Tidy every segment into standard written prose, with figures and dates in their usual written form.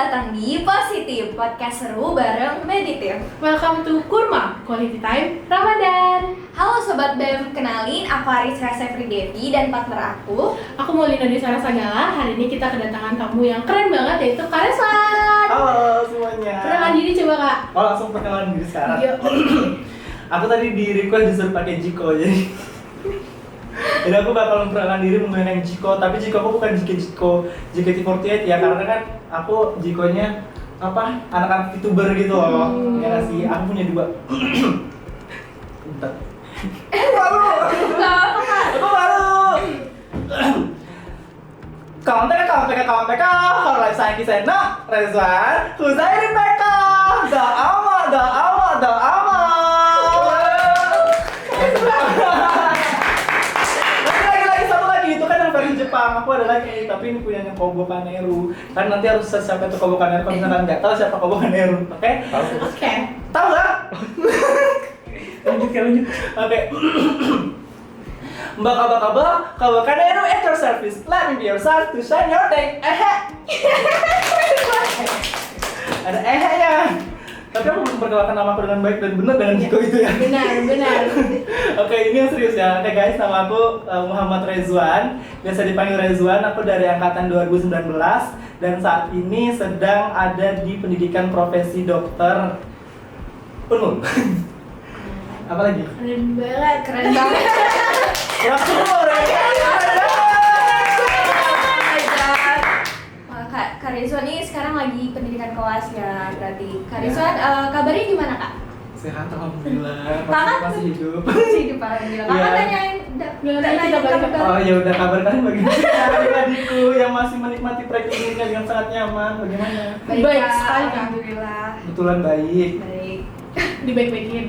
datang di Positif, podcast seru bareng Meditif. Welcome to Kurma, Quality Time Ramadan. Halo Sobat BEM, kenalin aku Aris Rasefri Devi dan partner aku. Aku Maulina Desa Sagala. Hari ini kita kedatangan tamu yang keren banget, yaitu Kak Reswan. Halo semuanya. Perkenalan diri coba Kak. Oh langsung perkenalan diri sekarang. Yuk. Aku tadi di request disuruh pakai Jiko jadi aku bakal memperkenalkan diri menggunakan Jiko, tapi Jiko aku bukan Jiko JKT48 ya, karena kan aku Jikonya apa anak-anak VTuber gitu loh. Ya nggak sih, aku punya dua. Bentar. Aku baru. Kawan PK, Horlai Saiki Sena, Rezwan, Huzairi PK, da ama. Lagi satu lagi itu kan yang versi Jepang. Aku ada lagi, tapi ini punyanya Kobo Kaneru. Kan nanti harus siapa itu Kobo Kaneru. Kalau misalkan nggak tahu siapa Kobo Kaneru, oke? Oke. Tahu nggak? Lanjut. Oke. Mbak Kobo Kaneru at your service. Let me be your star to shine your day. Ada nya. Tapi aku belum memperkenalkan nama aku dengan baik dan benar dengan Jiko itu ya. Benar. Oke, ini yang serius ya. Oke guys, nama aku Muhammad Rezwan. Biasa dipanggil Rezwan. Aku dari angkatan 2019 dan saat ini sedang ada di pendidikan profesi dokter Unmul. Apalagi? Keren banget. Langsung Kak Rizwan ini sekarang lagi pendidikan kelas ya, berarti. Kak Rizwan, kabarnya gimana Kak? sehat alhamdulillah. Kakak Masih hidup. Masih hidup alhamdulillah. Kakak Iya. tanyain, kita balik ke- Oh ya udah, kabar kalian bagaimana? Adik-adikku yang masih menikmati praktiknya dengan sangat nyaman, bagaimana? Baik Kak. sekali, Kak. Alhamdulillah. Kebetulan baik. Baik. Dibaik-baikin.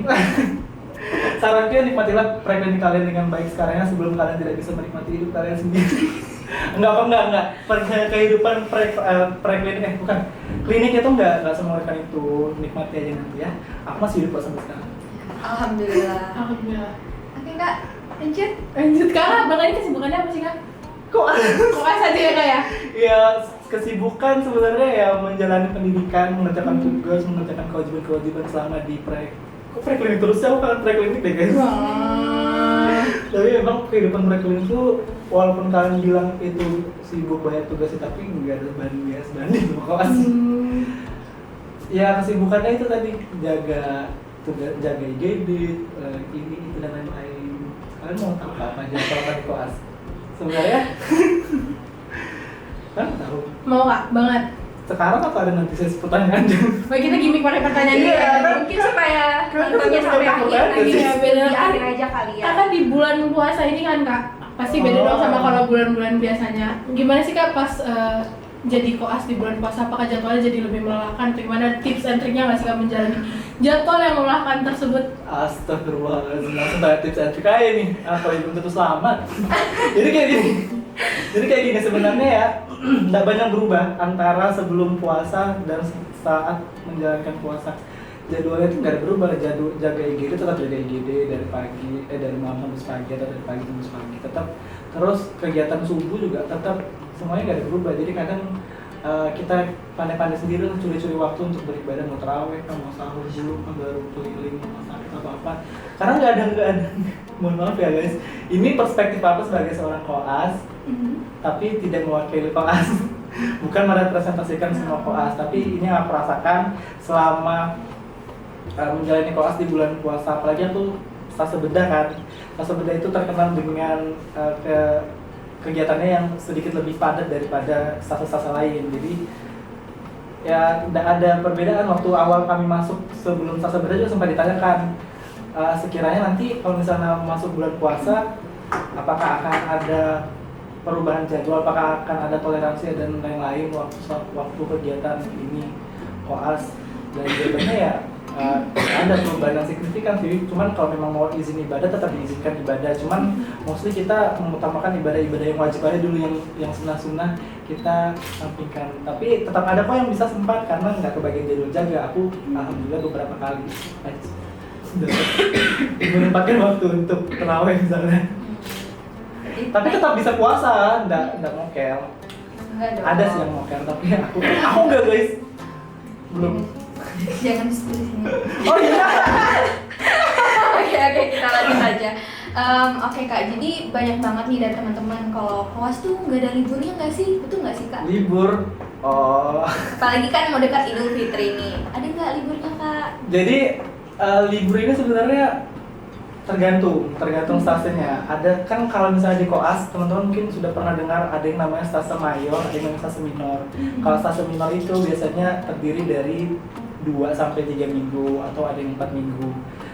Saranku ya, nikmatilah praktik kalian dengan baik sekarang ya, sebelum kalian tidak bisa menikmati hidup kalian sendiri. Enggak. Kehidupan preklinik bukan. Klinik itu enggak semua itu. Nikmati aja nanti ya. Aku masih hidup kok sampai sekarang. Alhamdulillah. Alhamdulillah. Oke Kak, lanjut. Lanjut Kak, Bang ini kesibukannya apa sih Kak? Kok Koas aja ya Kak ya? ya kesibukan sebenarnya ya menjalani pendidikan, mengerjakan tugas, mengerjakan kewajiban selama di kok preklinik terus ya, aku kangen preklinik deh guys. Wah. Tapi memang kehidupan preklinik itu walaupun kalian bilang itu sibuk banyak tugasnya, tapi nggak ada banding sama koas. Ya kesibukannya itu tadi jaga tugas, jaga IGD, ini itu dan lain-lain. Kalian mau tahu apa aja kalau di koas? Sebenarnya kan tahu. Mau Kak, banget. Sekarang apa ada nanti sesi pertanyaan? Baik, kita gimmick pakai pertanyaan Iya, dulu ya. kan? Mungkin supaya Kan nontonnya kita sampai pakai akhir pertanyaan nanti sih. Iya, beda di akhir aja kali ya. Kakak di bulan puasa ini kan Kak, pasti beda Oh. dong sama kalau bulan-bulan biasanya. Gimana sih Kak pas jadi koas di bulan puasa? Apakah jadwalnya jadi lebih melelahkan? Atau gimana tips and triknya nggak sih Kak menjalani jadwal yang melelahkan tersebut? Astagfirullahaladzim, langsung banyak tips and trick aja nih. Apa belum tentu selamat. Jadi kayak gini sebenarnya ya, nggak banyak berubah antara sebelum puasa dan saat menjalankan puasa. Jadwalnya itu nggak ada berubah. Jaga IGD tetap jaga IGD dari pagi, dari malam sampai pagi, atau dari pagi sampai pagi tetap. Terus kegiatan subuh juga tetap, semuanya nggak ada berubah. Jadi kadang kita pandai-pandai sendiri lah, curi-curi waktu untuk beribadah, mau terawih, mau sahur dulu, baru keliling, mau sakit apa-apa. Karena nggak ada. Mohon maaf ya guys, ini perspektif aku sebagai seorang koas, tapi tidak mewakili koas. Bukan merepresentasikan semua koas, tapi ini yang aku rasakan selama menjalani koas di bulan puasa. Apalagi aku Stase Bedah kan. Stase Bedah itu terkenal dengan kegiatannya yang sedikit lebih padat daripada stase-stase lain. Jadi ya tidak ada perbedaan. Waktu awal kami masuk sebelum Stase Bedah juga sempat ditanyakan, sekiranya nanti kalau misalnya masuk bulan puasa, apakah akan ada perubahan jadwal, apakah akan ada toleransi dan lain-lain waktu kegiatan ini koas. Dan jawabannya ya ada perubahan yang signifikan sih. Cuman kalau memang mau izin ibadah tetap diizinkan ibadah. Cuman mostly kita mengutamakan ibadah-ibadah yang wajib aja dulu, yang sunnah-sunnah kita sampingkan. Tapi tetap ada kok yang bisa sempat karena nggak kebagian jadwal jaga. Aku alhamdulillah beberapa kali menyempatkan waktu untuk terawih misalnya. Tapi tetap bisa puasa, nggak mokel. Enggak dong. Ada sih yang mokel, tapi aku enggak guys. Belum. Jangan disebut di sini. Oh iya. Oke, kita lanjut aja. Oke Kak, jadi banyak banget nih dari teman-teman kalau koas tuh nggak ada liburnya nggak sih? Betul nggak sih Kak? Libur. Oh. Apalagi kan mau dekat Idul Fitri nih. Ada nggak liburnya Kak? Jadi libur ini sebenarnya tergantung stasiunnya. Ada kan kalau misalnya di koas, teman-teman mungkin sudah pernah dengar ada yang namanya stase mayor, ada yang namanya stase minor. Kalau stase minor itu biasanya terdiri dari 2 sampai 3 minggu atau ada yang 4 minggu.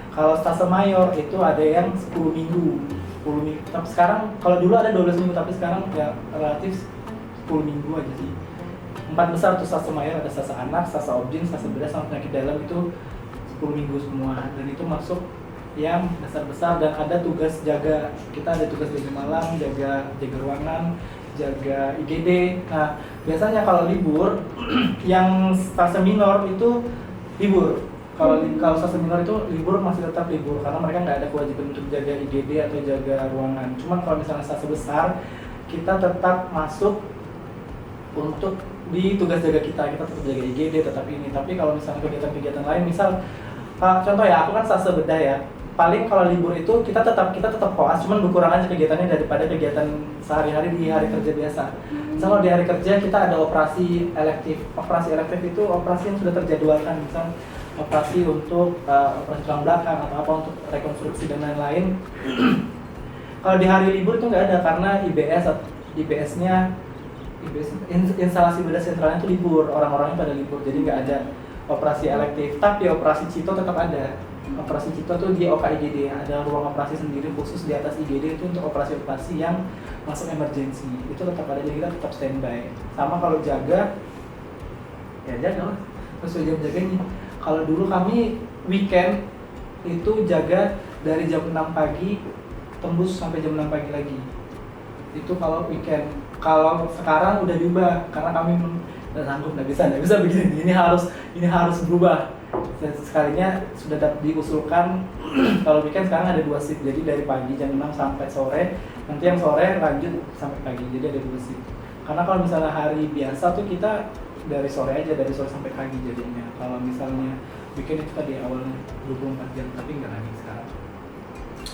Kalau stase mayor itu ada yang 10 minggu. 10 minggu. Tapi sekarang kalau dulu ada 12 minggu tapi sekarang ya relatif 10 minggu aja sih. 4 besar tuh stase mayor, ada stase anak, stase objin, stase bedah sama penyakit dalam itu 10 minggu semua. Dan itu masuk yang besar-besar dan ada tugas jaga. Kita ada tugas jaga malam, jaga ruangan, jaga IGD. Nah, biasanya kalau libur yang stase minor itu libur. Kalau stase minor itu libur masih tetap libur karena mereka nggak ada kewajiban untuk jaga IGD atau jaga ruangan. Cuman kalau misalnya stase besar, kita tetap masuk untuk di tugas jaga kita tetap jaga IGD tetap ini. Tapi kalau misalnya kegiatan-kegiatan lain, misal contoh ya, aku kan stase bedah ya. Paling kalau libur itu kita tetap koas, cuman berkurang aja kegiatannya daripada kegiatan sehari-hari di hari kerja biasa. Misal kalau di hari kerja kita ada operasi elektif. Operasi elektif itu operasi yang sudah terjadwalkan, misal operasi untuk operasi tulang belakang atau apa untuk rekonstruksi dan lain-lain. Kalau di hari libur itu nggak ada karena IBS-nya instalasi bedah sentralnya itu libur, orang-orangnya pada libur, jadi nggak ada operasi elektif. Tapi operasi cito tetap ada. Operasi cito tuh di OKIGD, ada ruang operasi sendiri khusus di atas IGD itu untuk operasi-operasi yang masuk emergency. Itu tetap ada, jadi kita tetap standby. Sama kalau jaga, ya jaga lah, sesuai jam jaganya. Kalau dulu kami weekend itu jaga dari jam 6 pagi tembus sampai jam 6 pagi lagi. Itu kalau weekend. Kalau sekarang udah diubah karena kami nggak sanggup, nggak bisa begini. Ini harus berubah. Dan sekalinya sudah diusulkan kalau weekend sekarang ada 2 shift, jadi dari pagi jam 6 sampai sore, nanti yang sore lanjut sampai pagi, jadi ada 2 shift. Karena kalau misalnya hari biasa tuh kita dari sore sampai pagi jadinya. Kalau misalnya weekend itu tadi awalnya 24 jam, tapi nggak lagi sekarang.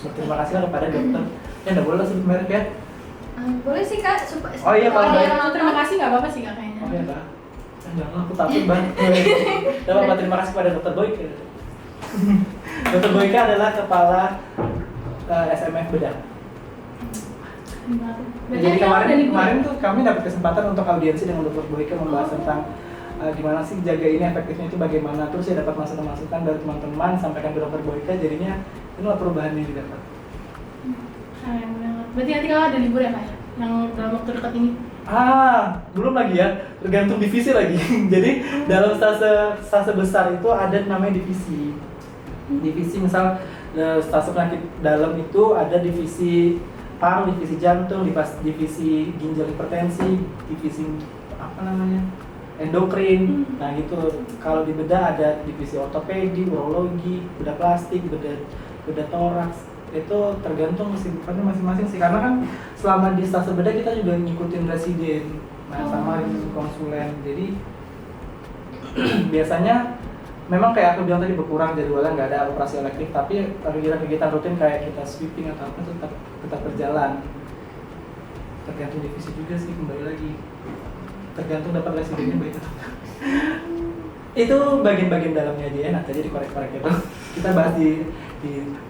Berterima kasih kepada dokter. Ya nggak boleh lah sebut merek ya. Boleh sih Kak. Oh iya, kalau ada boleh. yang nonton. Terima kasih nggak apa-apa sih Kak kayaknya. Oke Kak. Jangan, aku takut banget. Terima kasih kepada Dr. Boyke. Dr. Boyke adalah kepala SMF bedah. Jadi kemarin tuh kami dapat kesempatan untuk audiensi dengan Dr. Boyke membahas tentang gimana sih jaga ini, efektifnya itu bagaimana. Terus ya dapat masukan dari teman-teman sampaikan ke Dr. Boyke, jadinya inilah perubahan yang didapat. Keren banget. Berarti nanti kalau ada libur ya Kak, yang dalam waktu dekat ini? Belum lagi ya, tergantung divisi lagi. Jadi dalam stase besar itu ada namanya divisi. Divisi misal stase penyakit dalam itu ada divisi paru, divisi jantung, divisi ginjal hipertensi, divisi endokrin. Nah gitu. Kalau di bedah ada divisi ortopedi, urologi, bedah plastik, bedah toraks. Itu tergantung kesibukannya masing-masing sih, karena kan selama di stase bedah kita juga ngikutin residen, sama konsulen. Jadi biasanya memang kayak aku bilang tadi berkurang jadwalnya, nggak ada operasi elektif, tapi kegiatan rutin kayak kita sweeping atau apa tetap berjalan. Tergantung divisi juga sih, kembali lagi tergantung dapat residennya baik atau enggak. Itu bagian-bagian dalamnya aja ya, nanti aja dikorek-korek itu. Kita bahas di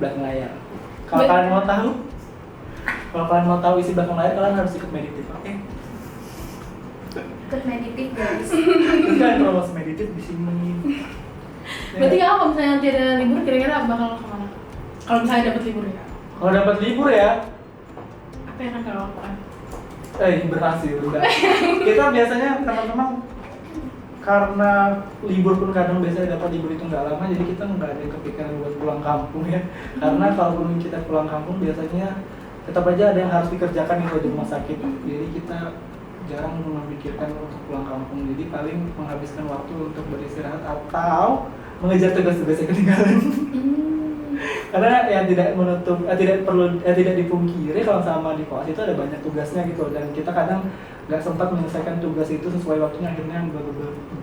belakang layar. Kalau kalian mau tahu isi belakang layar, kalian harus ikut meditif, oke? Ikut meditif guys. Itu kan promosi meditif di sini. Berarti kalau misalnya nanti ada libur, kira-kira bakal kemana? Kalau misalnya dapat libur ya? Kalau dapat libur ya, Apa yang akan kalian lakukan? berhasil udah. Kita biasanya teman-teman karena libur pun kadang biasanya dapat libur itu nggak lama, jadi kita nggak ada kepikiran buat pulang kampung ya. Karena kalau kita pulang kampung biasanya tetap aja ada yang harus dikerjakan di rumah sakit, jadi kita jarang memikirkan untuk pulang kampung. Jadi paling menghabiskan waktu untuk beristirahat atau mengejar tugas-tugas yang ketinggalan. Karena yang tidak dipungkiri kalau sama di koas itu ada banyak tugasnya gitu, dan kita kadang nggak sempat menyelesaikan tugas itu sesuai waktunya, akhirnya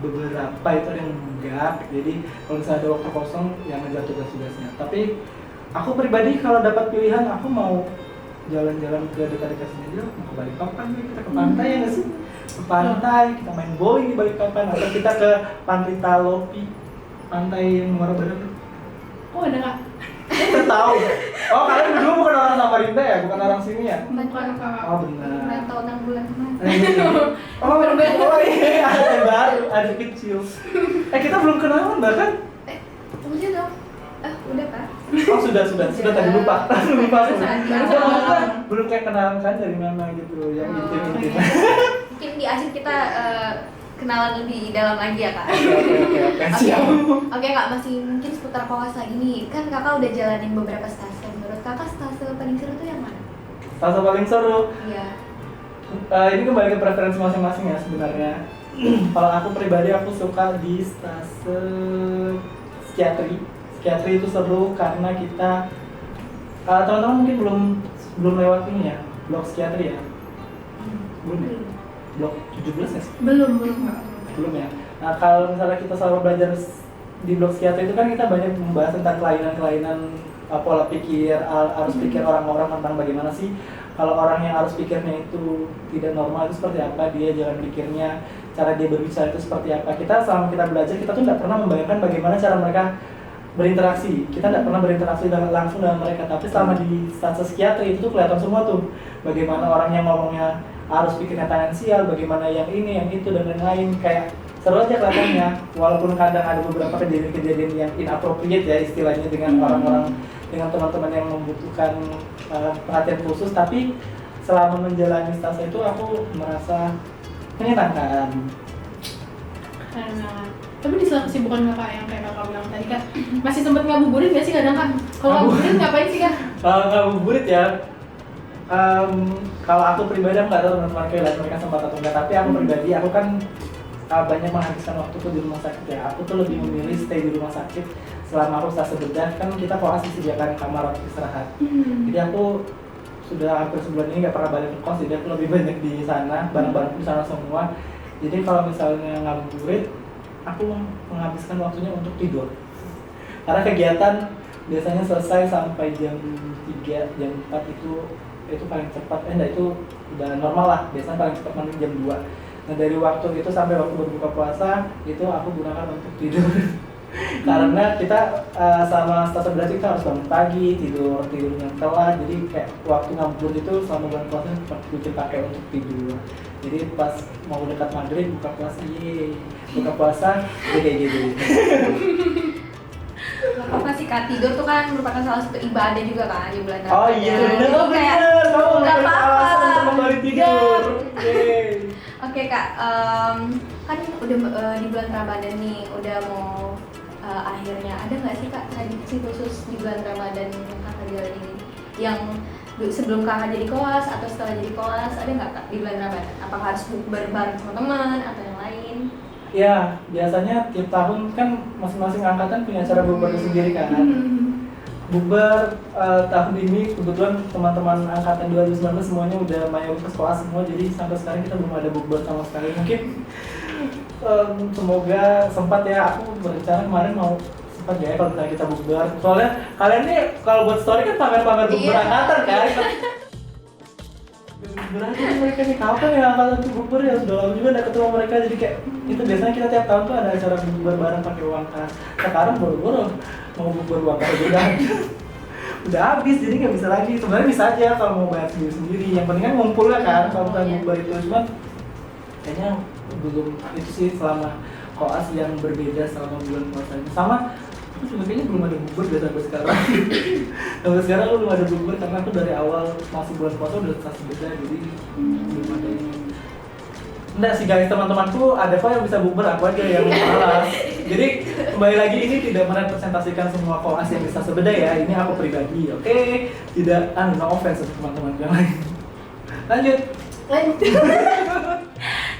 beberapa itu ada yang enggak. Jadi kalau misalnya ada waktu kosong yang ngejar tugas-tugasnya. Tapi aku pribadi kalau dapat pilihan aku mau jalan-jalan ke dekat-dekat sini aja, mau ke Balikpapan, kita ke pantai ya nggak sih? Ke pantai, kita main bowling di Balikpapan, atau kita ke Pantai Talopi, pantai yang Muara Baru. Oh ada kak? Kita tahu. Oh kalian berdua bukan orang Samarinda ya, bukan orang sini ya? Bukan kak. Oh benar. Udah tahun 6 bulan kemarin. Oh iya, ada baru, ada kecil. Kita belum kenalan bahkan. Udah dong. Udah Kak. Oh sudah tadi lupa. Lupa aku. Baru Belum kayak kenalan kan dari mana gitu, yang intim-intim. Mungkin di akhir kita kenalan lebih dalam lagi ya Kak. Oke, siap. Oke Kak, masih mungkin seputar Koas lagi nih. Kan Kakak udah jalanin beberapa stase. Menurut Kakak stase paling seru tuh yang mana? Stase paling seru. Iya. Ini kembali ke preferensi masing-masing ya sebenarnya. Kalau aku pribadi aku suka di stase psikiatri. Psikiatri itu seru karena kita teman-teman mungkin belum lewat ini ya, blok psikiatri ya. Belum ya? Blok 17 ya? Belum kak. Belum ya. Nah, kalau misalnya kita selalu belajar di blok psikiatri itu kan kita banyak membahas tentang kelainan-kelainan pola pikir, arus pikir orang-orang tentang bagaimana sih kalau orang yang arus pikirnya itu tidak normal itu seperti apa, dia jalan pikirnya, cara dia berbicara itu seperti apa. Kita selama kita belajar kita tuh tidak pernah membayangkan bagaimana cara mereka berinteraksi. Kita tidak pernah berinteraksi langsung dengan mereka, tapi selama di stase psikiatri itu tuh kelihatan semua tuh bagaimana orang yang ngomongnya harus pikirnya tangensial, bagaimana yang ini, yang itu dan lain-lain. Kayak seru aja kelihatannya, walaupun kadang ada beberapa kejadian-kejadian yang inappropriate ya istilahnya dengan orang-orang, dengan teman-teman yang membutuhkan perhatian khusus, tapi selama menjalani stase itu aku merasa menyenangkan. Tapi di sela kesibukan kakak yang kayak kakak bilang tadi kak, masih sempet ngabuburit nggak sih kadang kak? Kalau ngabuburit ngapain sih kak? Kalau ngabuburit ya, kalau aku pribadi aku nggak tahu teman-teman kayak mereka sempat atau enggak, tapi aku pribadi aku kan banyak menghabiskan waktuku di rumah sakit ya. Aku tuh lebih memilih stay di rumah sakit selama aku stase bedah. Kan kita koas disediakan kamar untuk istirahat. Jadi aku sudah hampir sebulan ini nggak pernah balik ke kos, jadi aku lebih banyak di sana, barang-barang di sana semua. Jadi kalau misalnya ngabuburit, aku menghabiskan waktunya untuk tidur. Karena kegiatan biasanya selesai sampai jam 3, jam 4 itu paling cepat. Itu udah normal lah, biasanya paling cepat mandi jam 2. Nah dari waktu itu sampai waktu berbuka puasa itu aku gunakan untuk tidur. Karena kita sama stase bedah kita harus bangun pagi, tidurnya telat, jadi kayak waktu ngabuburit itu selama bulan puasa kita pakai untuk tidur. Jadi pas mau dekat maghrib buka puasa, buka puasa kayak gitu. Gak apa sih Kak, tidur tuh kan merupakan salah satu ibadah juga kan di bulan Oh Ramadan. iya, Jadi benar, kayak kamu nggak nggak apa-apa. alasan untuk kembali tidur. Oke Kak, kan udah di bulan Ramadan nih, udah mau akhirnya. Ada nggak sih Kak tradisi khusus di bulan Ramadan yang Kakak jalani ini? Yang sebelum Kakak jadi koas atau setelah jadi koas, ada nggak Kak di bulan Ramadan? Apakah harus bukber bareng teman-teman atau yang lain? Ya, biasanya tiap tahun kan masing-masing angkatan punya acara bukber sendiri kan. Bukber tahun ini kebetulan teman-teman angkatan 2019 semuanya udah mayoritas koas semua, jadi sampai sekarang kita belum ada bukber sama sekali. Mungkin semoga sempat ya, aku berencana kemarin mau sempat ya kalau misalnya kita bukber. Soalnya kalian nih kalau buat story kan pamer-pamer bukber angkatan kan. Berarti mereka nih kapan ya angkatan tuh bukber ya, sudah lama juga nggak ketemu mereka, jadi kayak itu biasanya kita tiap tahun tuh ada acara bukber bareng pakai uang kas. Sekarang boro-boro mau bukber uang kas udah habis, jadi nggak bisa lagi. Sebenarnya bisa aja kalau mau bayar sendiri-sendiri, yang penting kan ngumpulnya kan kalau bukan bukber itu. Cuman kayaknya belum itu sih selama koas yang berbeda selama bulan puasa ini. Sama aku juga kayaknya belum ada bukber dari sampai sekarang. Sampai sekarang aku belum ada bukber karena aku dari awal masih bulan puasa udah stase beda, jadi belum ada ini. Enggak sih guys, teman-temanku ada kok yang bisa bukber, aku aja yang malas. Jadi kembali lagi ini tidak merepresentasikan semua koas yang bisa sebeda ya, ini aku pribadi, oke? Tidak, no offense untuk teman-teman yang lain. Lanjut.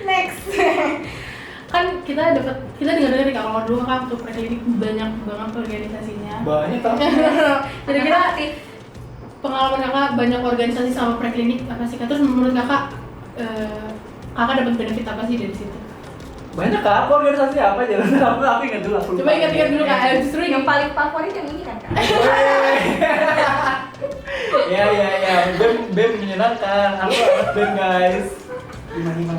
Next. Kan kita dengar dari kalau dulu kan untuk preklinik banyak banget organisasinya. Banyak kan? Jadi kita pengalaman kakak banyak organisasi sama preklinik apa sih Kak? Terus menurut kakak kakak dapat benefit apa sih dari situ? Banyak Kak, aku organisasi apa aja? Aku ingat dulu, aku lupa. Coba ingat-ingat dulu kak, justru Yang paling favorit yang ini kan kak? Ya, BEM menyenangkan. Aku anak BEM guys. Gimana?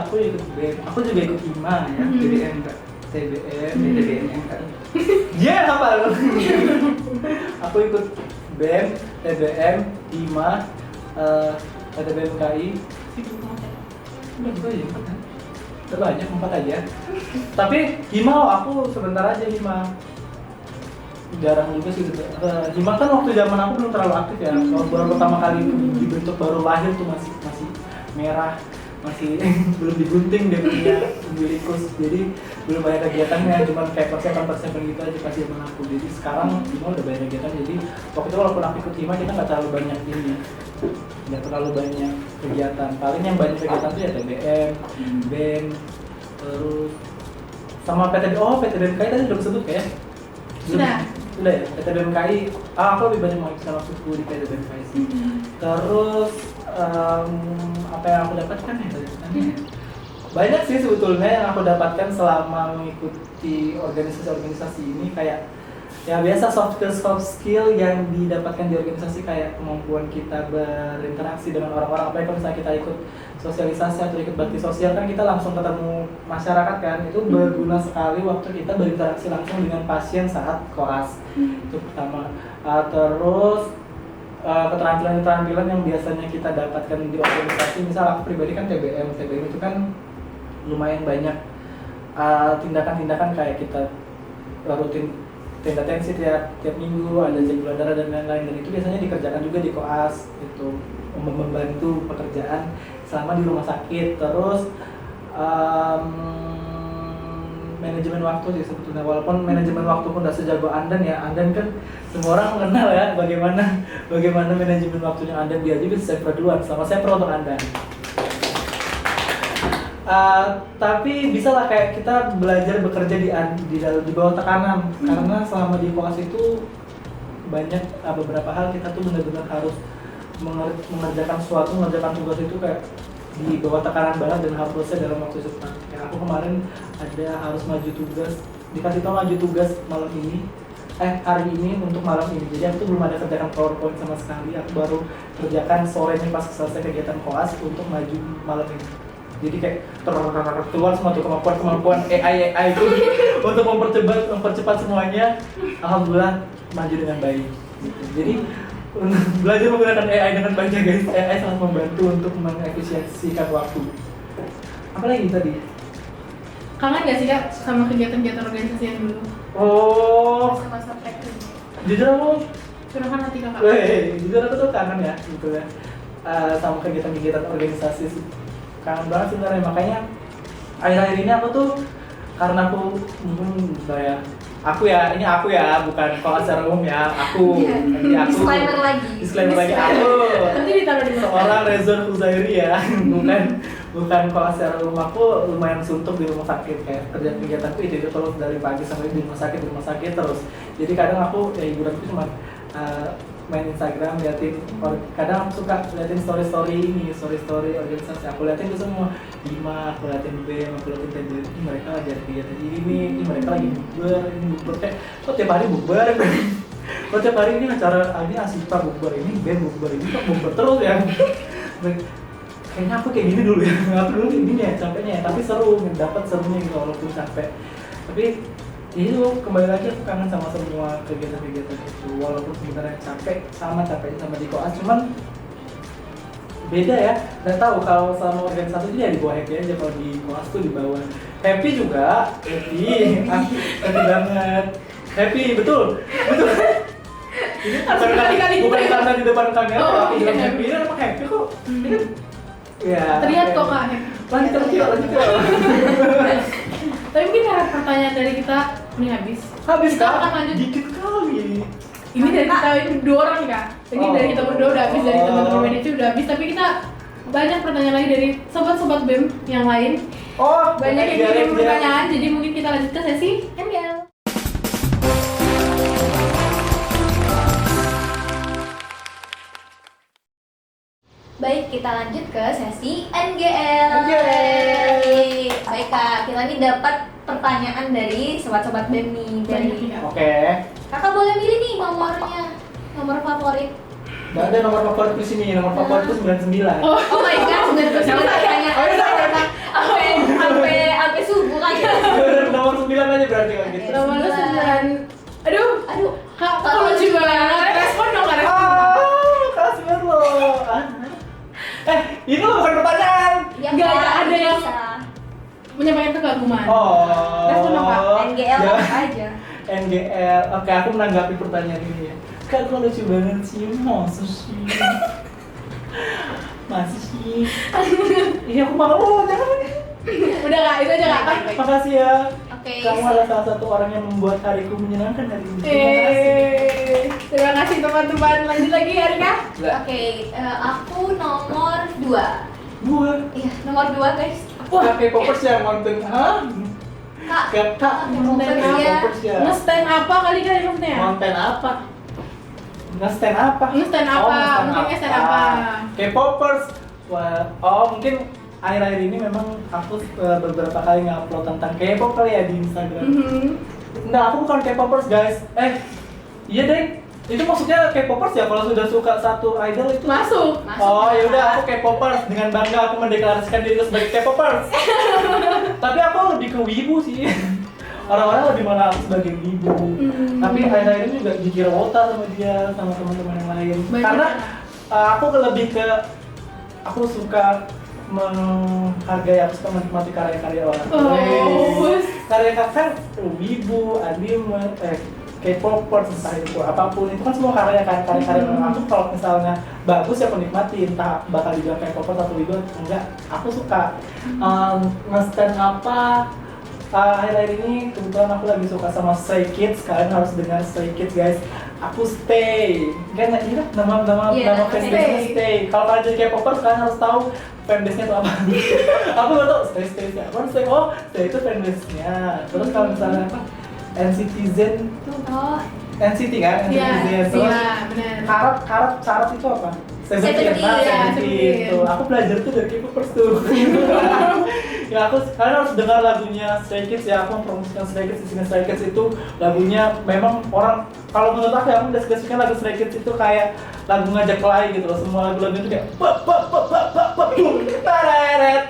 Aku ikut BEM. Aku juga ikut HIMA ya, TBM Kak. TBM kan. Dia apa lu? Aku ikut BEM, TBM, HIMA, PTBMKI. Udah gue ya, terbanyak 4 aja. Tapi HIMA aku sebentar aja HIMA. Jarang juga sih. HIMA kan waktu zaman aku belum terlalu aktif ya. Kalau baru pertama kali dibentuk baru lahir tuh masih merah, masih belum digunting dia punya umbilikus. Jadi belum banyak kegiatannya, cuma kayak persiapan gitu aja pas zaman aku. Jadi sekarang HIMA udah banyak kegiatan. Jadi waktu itu walaupun aku ikut HIMA kita nggak terlalu banyak ini. Nggak terlalu banyak kegiatan. Paling yang banyak kegiatan tuh ya TBM, BEM, terus sama PTBMKI tadi udah disebut kayak. Sudah ya, PTBMKI. Aku lebih banyak menghabiskan waktuku di PTBMKI sih. Terus apa yang aku dapatkan ya tadi? Banyak sih sebetulnya yang aku dapatkan selama mengikuti organisasi-organisasi ini, kayak ya biasa soft skill yang didapatkan di organisasi, kayak kemampuan kita berinteraksi dengan orang-orang. Apalagi kalau misalnya kita ikut sosialisasi atau ikut bakti sosial kan kita langsung ketemu masyarakat kan, itu berguna sekali waktu kita berinteraksi langsung dengan pasien saat koas. Itu pertama. Terus keterampilan yang biasanya kita dapatkan di organisasi, misal aku pribadi kan TBM itu kan lumayan banyak tindakan-tindakan kayak kita rutin tenda tensi tiap minggu, ada cek gula darah dan lain-lain, dan itu biasanya dikerjakan juga di koas itu membantu pekerjaan selama di rumah sakit. Terus manajemen waktu sih sebetulnya, walaupun manajemen waktu pun udah sejago Andan ya. Andan kan semua orang mengenal ya bagaimana manajemen waktunya Andan. Dia aja bisa server duluan selama saya untuk Andan. Tapi bisa lah kayak kita belajar bekerja di bawah tekanan, karena selama di koas itu banyak beberapa hal kita tuh benar-benar harus mengerjakan tugas itu kayak di bawah tekanan banget dan harus selesai dalam waktu cepat. Kayak aku kemarin ada harus maju tugas, dikasih tahu maju tugas hari ini untuk malam ini. Jadi aku tuh belum ada kerjakan PowerPoint sama sekali. Aku baru kerjakan sorenya pas selesai kegiatan koas untuk maju malam ini. Jadi kayak keluar semua tuh kemampuan AI itu untuk mempercepat semuanya. Alhamdulillah maju dengan baik gitu. Jadi belajar menggunakan AI dengan baik ya guys. AI sangat membantu untuk mengefisiensikan waktu. Apalagi tadi? Kangen gak sih kak sama kegiatan-kegiatan organisasi yang dulu? Oh, Masa-masa praktik. jujur aku Curahkan hati kakak. jujur aku tuh kangen ya gitu ya, sama kegiatan-kegiatan organisasi sih. Kangen banget sebenarnya, makanya akhir-akhir ini aku tuh, karena aku aku ya, bukan kalau secara umum ya, aku disclaimer lagi aku Nanti ditaruh di seorang Rezon Huzairi ya, bukan kalau secara umum. Aku lumayan suntuk di rumah sakit, kayak kerjaan kegiatanku itu terus dari pagi sampai di rumah sakit terus. Jadi kadang aku ya hiburanku cuma main Instagram, kadang aku suka liatin story organisasi. Aku liatin itu semua, HIMA, aku liatin BEM, aku liatin TBM, mereka lagi ada kegiatan ini mereka lagi bukber kayak kok tiap hari bukber kok tiap hari ini acara ini Asipa bukber, ini BEM bukber, ini kok bukber terus ya. Kayaknya aku kayak gini dulu ya, aku dulu kayak gini ya, capeknya ya, tapi seru, dapat serunya gitu walaupun capek. Tapi itu kembali lagi aku kangen sama semua kegiatan-kegiatan itu, walaupun sebenarnya capeknya sama di koas, cuman beda ya. Nggak tahu kalau sama organisasi itu ya di bawah happy aja, kalau di koas tuh di bawah happy juga, happy banget, happy betul. Ini bukan karena di depan kamera aku bilang happy, ini emang happy kok. Ini ya terlihat kok kak. lanjut yuk. Tapi mungkin pertanyaan dari kita ini habis Kita kan lanjut. dikit kali. Ini dari kita berdua orang nih kak. Ini dari kita berdua udah habis, dari teman-teman manajer udah habis. Tapi kita banyak pertanyaan lagi dari sobat-sobat BEM yang lain. Banyak yang kirim pertanyaan, jadi mungkin kita lanjut ke sesi ML. Baik, kita lanjut ke sesi NGL. Yeay. Baik Kak, kita nih dapat pertanyaan dari sobat-sobat BEM nih. Dari Oke. Kakak boleh milih nih nomornya, nomor favorit. Gak ada nomor favorit di sini, nomor favorit itu 99. Oh, Oh my god, bener bener tanya. Oh, iya, iya. Sampai subuh kan ya. Nomor 9 aja berarti kalau gitu. nomor lu 9. Aduh, Aduh, Kak, kok lucu banget. Respon dong, Kak, respon. Kasih banget lo. Itu bukan pertanyaan. Ya, Nggak, Kak, ada yang- bisa. Menyampaikan kekaguman. Oh. Respon dong, Kak. NGL Ya. apa aja. NGL. Oke, aku menanggapi pertanyaan ini ya. Kak, kok lucu banget sih? Masa sih? Masih sih? Iya, aku malu. Jangan. Udah Kak, itu aja Kak. Baik. Makasih ya. Oke. Kamu adalah salah satu orang yang membuat hariku menyenangkan hari ini. Terima kasih. Terima kasih teman-teman. Lanjut lagi Arika. Oke, aku nomor 2. Dua. Iya, nomor 2 guys. Wah, kayak popers ya, mountain. Hah? Kak, Kak, Mountain Popers ya. popers ya. Nge-stand apa kali kan maksudnya? Mountain apa? Nge-stand apa? Nge-stand apa? nge-stand Mungkin nge-stand apa? K-popers. Wah, oh mungkin akhir-akhir ini memang aku beberapa kali ngupload tentang K-pop kali ya di Instagram. Nah, aku bukan K-popers guys. Iya deh. Itu maksudnya K-popers ya kalau sudah suka satu idol itu. Masuk. Oh ya udah, aku K-popers. Dengan bangga aku mendeklarasikan diriku sebagai K-popers. Tapi aku lebih ke wibu sih. Orang-orang lebih mengenal aku sebagai wibu. Tapi akhir-akhir ini juga dikira wota sama dia, sama teman-teman yang lain. Banyak. Karena aku lebih ke aku suka menghargai, aku suka menikmati karya-karya orang. Oh. Karya kan wibu, anime, K-popers, entah itu apapun, itu kan semua karya-karya orang. Aku kalau misalnya bagus ya penikmati, entah bakal dibilang K-popers atau wibu atau enggak, aku suka. Nge-stand apa, akhir-akhir ini kebetulan aku lagi suka sama Stray Kids. Kalian harus dengar Stray Kids guys. Aku stay, kan iya nama Iya, fanbase-nya Stay. stay. Kalau kalian jadi K-popers kalian harus tahu fanbase-nya itu apa. Aku nggak tahu stay apa stay. Oh, stay itu fanbase-nya. Terus kalau misalnya apa NCTzen itu Oh, NCT kan, Iya, NCTzen. Terus iya, benar. karat itu apa? Seventeen, Nah, ya, Seventeen. Tuh, aku belajar tuh dari K-popers tuh. Ya kalian harus dengar lagunya Stray Kids ya. Aku mempromosikan Stray Kids di sini. Stray Kids itu lagunya memang orang, kalau menurut aku ya, aku mendeskripsikan lagu Stray Kids itu kayak lagu ngajak kelai gitu loh. Semua lagu-lagu itu kayak teret.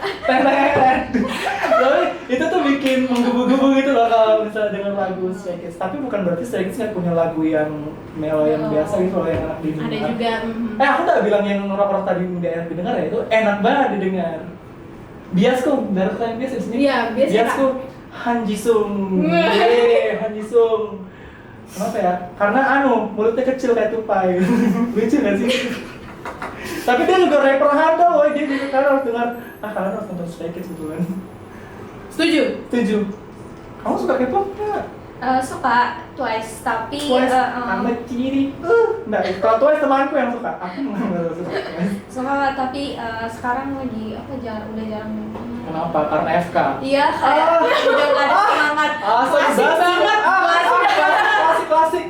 Jadi itu tuh bikin menggebu-gebu gitu loh kalau misalnya dengar lagu Stray Kids. Tapi bukan berarti Stray Kids nggak punya lagu yang melo yang biasa gitu loh, yang enak didengar. Ada juga. Aku nggak bilang yang rock-rock tadi nggak enak didengar ya, itu enak banget didengar. Biasku, dari kalian biasa di sini. Iya, biasa, Biasku Han Jisung. Yeay, Han Jisung. Kenapa ya? Karena mulutnya kecil kayak tupai. Lucu nggak sih? Tapi dia juga rapper handal, woy. Dia juga kalian harus dengar. Kalian harus nonton Stray Kids gitu kan. Setuju. Setuju. Kamu suka K-pop nggak? suka Twice, tapi Twice, sama Ciri. Nggak, kalau Twice temanku yang suka. Aku nggak suka Twice. suka tapi sekarang lagi udah jarang. Kenapa? Karena FK. Iya, kayak udah nggak ada semangat. Klasik banget. Klasik.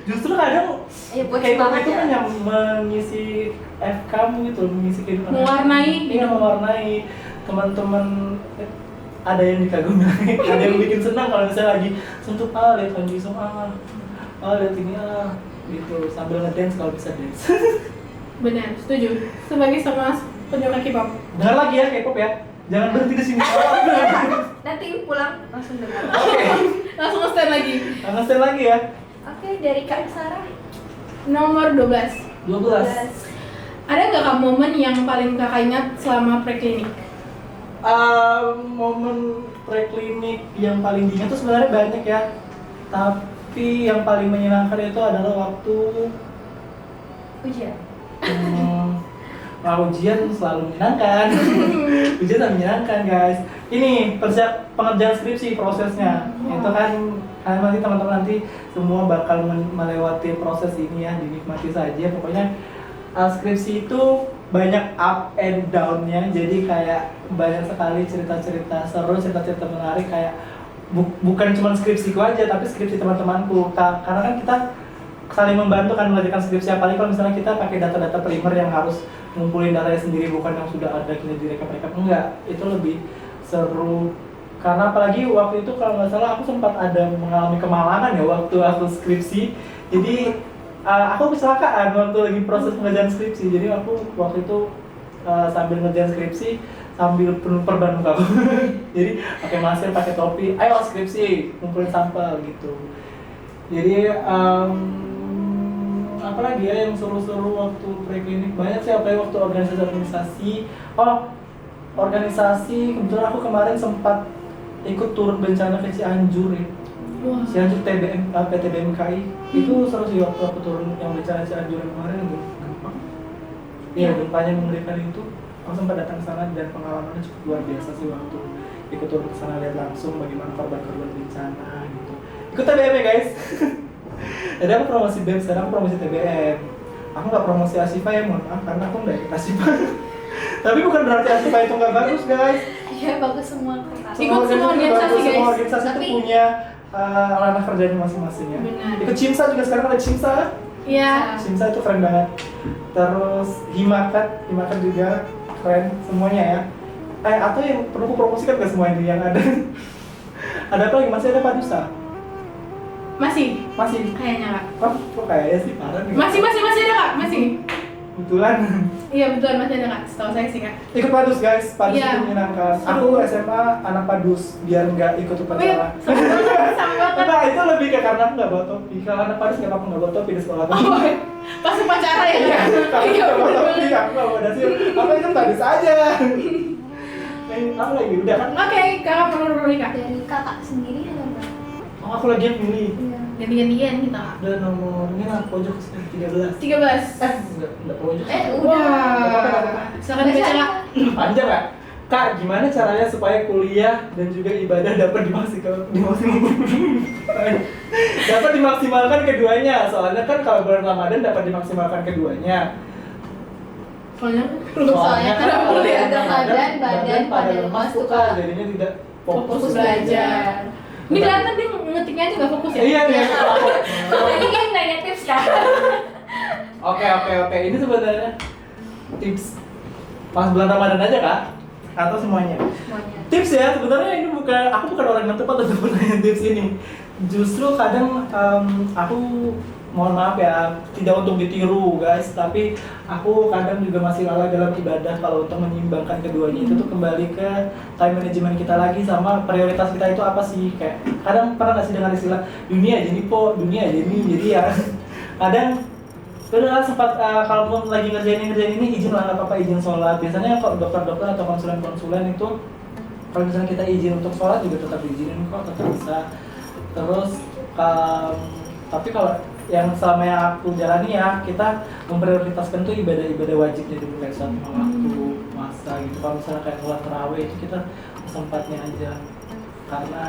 Justru kadang Iya, buat K-pop semangat itu ya. kan yang mengisi FK-mu gitu, mengisi kehidupan. Mewarnai. Iya, mewarnai teman-teman. Ada yang dikagumi, ada yang bikin senang kalau misalnya lagi sentuh lihat Han Jisung lihat ini gitu, sambil ngedance kalau bisa dance. Benar, setuju. Sebagai sama penyuka K-pop. Dengar lagi ya K-pop ya, jangan berhenti di sini. Nanti pulang langsung dengar. Oke, Langsung nge-stand lagi. nge-stand lagi ya. Oke, dari Kak Sarah. Nomor 12. 12. Ada nggak Kak momen yang paling Kakak ingat selama preklinik? Momen preklinik yang paling diingat tuh sebenarnya banyak ya, tapi yang paling menyenangkan itu adalah waktu Ujian. ujian selalu menyenangkan. Ujian selalu menyenangkan guys. Ini pengerjaan skripsi prosesnya. Itu kan nanti teman-teman nanti semua bakal melewati proses ini ya, dinikmati saja. Pokoknya skripsi itu banyak up and down-nya, jadi kayak banyak sekali cerita-cerita seru, cerita-cerita menarik, kayak bukan cuma skripsiku aja, tapi skripsi teman-temanku. Karena kan kita saling membantu kan mengerjakan skripsi, apalagi kalau misalnya kita pakai data-data primer yang harus ngumpulin datanya sendiri, bukan yang sudah ada kita direkap-rekap. Enggak, itu lebih seru. Karena apalagi waktu itu kalau nggak salah aku sempat ada mengalami kemalangan ya waktu aku skripsi. Jadi aku kecelakaan waktu lagi proses pengerjaan skripsi. Jadi aku waktu itu sambil ngerjain skripsi sambil penuh perban muka aku. Jadi pakai masker, pakai topi, ayo skripsi, kumpulin sampel gitu. Jadi apa lagi ya yang seru-seru waktu preklinik, banyak sih, apalagi waktu organisasi. Organisasi kebetulan aku kemarin sempat ikut turun bencana ke Cianjur ya. Wah. Cianjur PT BMKI. Itu seru sih waktu aku turun yang bencana Cianjur yang kemarin itu gempa. Iya, gempanya mengerikan itu. Aku sempat datang ke sana dan pengalamannya cukup luar biasa sih waktu ikut turun ke sana, lihat langsung bagaimana korban-korban bencana gitu. Ikut TBM ya guys. Jadi aku promosi BEM, sekarang aku promosi TBM. Aku nggak promosi Asifa ya, mohon maaf, karena aku nggak ikut Asifa. Tapi bukan berarti Asifa itu nggak bagus guys. Iya, bagus semua kok. Ikut semua organisasi, guys. Semua organisasi itu Tapi- punya ranah kerjanya masing-masing ya. Benar. Ikut CIMSA juga, sekarang ada CIMSA. Iya. CIMSA itu keren banget. Terus Himakat juga keren semuanya ya. Atau yang perlu aku promosikan ke semua ini yang ada. Ada apa lagi? Masih ada Padusa? Masih kayaknya Kak. Kok kayaknya sih parah nih. Masih ada Kak, masih. Kebetulan. Iya betul, masih ada Kak. Setahu saya sih Kak. Ikut Padus guys, Padus Iya. itu menyenangkan. Aku SMA anak Padus biar nggak ikut Oh iya, upacara. sama banget. Nah itu lebih ke karena aku nggak bawa topi. Kalau anak Padus nggak apa-apa nggak bawa topi di sekolah aku. Oh, pas upacara ya Iya, Kak? kalau Iya, nggak bawa bener-bener. topi aku nggak bawa dasi. Apa itu Padus aja? Apa lagi? Udah kan? Oke, Kakak menurut nih Kak. Dari kakak sendiri ada nggak? Oh aku lagi yang pilih. Iya. Ganti-gantian kita Kak. Ada nomornya pojok 13. 13. Enggak pojok. Udah. Wah, silakan dibaca Kak. Panjang Kak. Kak, gimana caranya supaya kuliah dan juga ibadah dapat dapat dimaksimalkan keduanya? Soalnya kan kalau bulan Ramadan dapat dimaksimalkan keduanya. Soalnya kan kalau kuliah ada badan pada lemas tuh, Kak. Jadinya tidak fokus belajar. Ini kelihatan dia ngetiknya aja nggak fokus ya? Iya, iya. Ini kan nanya tips kan? Oke. Ini sebenarnya tips pas bulan Ramadan aja Kak? Atau semuanya? Semuanya. Tips ya, sebenarnya ini aku bukan orang yang tepat untuk menanya tips ini. Justru kadang aku mohon maaf ya, tidak untuk ditiru guys, tapi aku kadang juga masih lalai dalam ibadah. Kalau untuk menyeimbangkan keduanya itu tuh kembali ke time management kita lagi sama prioritas kita itu apa sih. Kayak kadang pernah nggak sih dengar istilah dunia aja nih po, dunia aja nih, jadi ya kadang udah sempat kalau lagi ngerjain ini izin lah, nggak apa-apa, izin sholat. Biasanya kalau dokter-dokter atau konsulen-konsulen itu kalau misalnya kita izin untuk sholat juga tetap diizinin kok, tetap bisa. Terus tapi kalau yang selama yang aku jalani ya, kita memprioritaskan tuh ibadah-ibadah wajibnya dulu, kayak sholat lima waktu, masa gitu. Kalau misalnya kayak sholat tarawih itu kita sempatnya aja, karena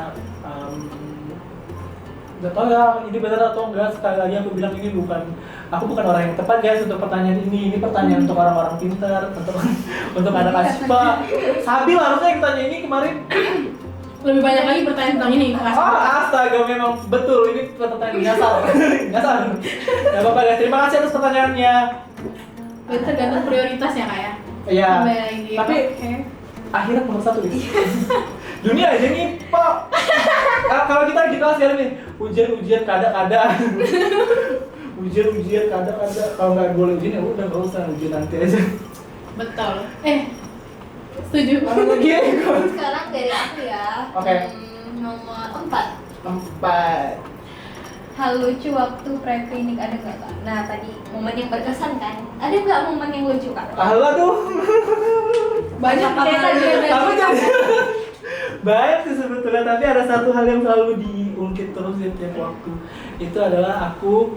nggak tahu ya ini benar atau enggak. Sekali lagi aku bilang aku bukan orang yang tepat guys untuk pertanyaan ini pertanyaan untuk orang-orang pintar, untuk anak Asifa. Sabil harusnya yang tanya ini kemarin. Lebih banyak lagi pertanyaan tentang ini Kak. Oh astaga, memang betul ini pertanyaan nyasar. Gak apa-apa guys, terima kasih atas pertanyaannya. Itu tergantung prioritas ya Kak ya. Iya. Kembali lagi. Tapi Oke. akhirnya nomor 1 guys. Dunia aja nih Pak. Kalau kita di kelas sekarang nih ujian kada-kada. ujian kada-kada. Kalau nggak boleh ujian ya udah nggak usah, ujian nanti aja. Betul. Setuju. Apa lagi ya? Sekarang dari aku ya. Oke. Nomor 4. 4. Hal lucu waktu preklinik ada nggak Kak? Nah tadi momen yang berkesan kan? Ada nggak momen yang lucu Kak? Aduh. Banyak Kayak tadi ada Tapi banyak sih sebetulnya, tapi ada satu hal yang selalu diungkit terus di tiap waktu. Itu adalah aku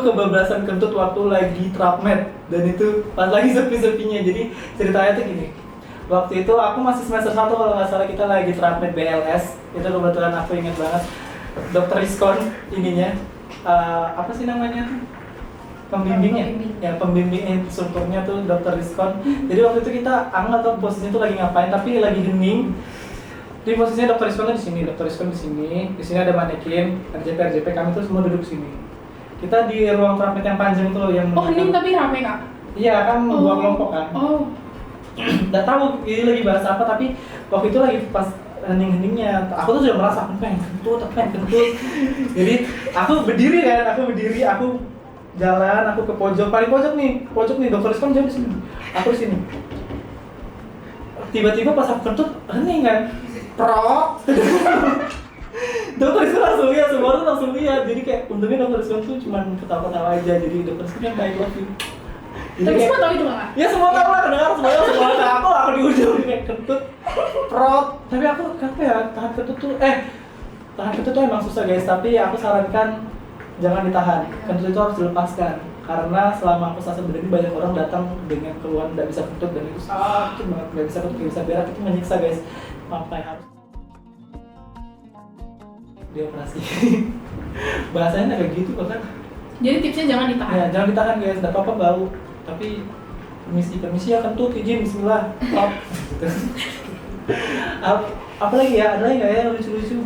kebablasan kentut waktu lagi trapmed, dan itu pas lagi sepi-sepinya. Jadi ceritanya tuh gini. Waktu itu aku masih semester 1 kalau nggak salah, kita lagi trapmed BLS. Itu kebetulan aku ingat banget. Dokter Iskon ininya apa sih namanya? Pembimbingnya, ya pembimbing instrukturnya tuh dokter Rizkon. Jadi waktu itu aku nggak tahu posisinya tuh lagi ngapain, tapi lagi hening. Di posisinya dokter Rizwan tuh di sini, dokter Rizwan di sini ada manekin, RJP kami tuh semua duduk sini. Kita di ruang praktek yang panjang itu loh yang Oh, hening tapi rame kak? Iya kan, dua kelompok kan. Oh. Nggak tahu ini lagi bahas apa, tapi waktu itu lagi pas hening-heningnya aku tuh sudah merasa aku pengen kentut. Jadi aku berdiri, aku jalan, aku ke paling pojok nih, dokter Rizwan jauh di sini, aku di sini. Tiba-tiba pas aku kentut hening kan, dokter Rizwan langsung lihat, semua orang langsung lihat. Jadi kayak untungnya dokter Rizwan tuh cuma ketawa-ketawa aja, jadi dokter Rizwan yang baik love you. Jadi Tapi kayak, semua tahu itu nggak kak? ya semua tahu lah, kedengar semua tahu aku di ujung kayak kentut, tapi aku apa ya, tahan kentut tuh emang susah guys, tapi aku sarankan jangan ditahan, kentut itu harus dilepaskan. Karena selama aku sasa berdiri banyak orang datang dengan keluhan tidak bisa kentut dan itu sakit banget, nggak bisa kentut, nggak bisa berak, itu menyiksa guys. Makanya harus dioperasi. Bahasanya kayak gitu kan. Jadi tipsnya jangan ditahan. Ya, jangan ditahan guys, tidak apa-apa bau. Tapi permisi ya kentut, izin, bismillah. Top. Gitu. Apa lagi ya? Ada lagi nggak ya lucu-lucu?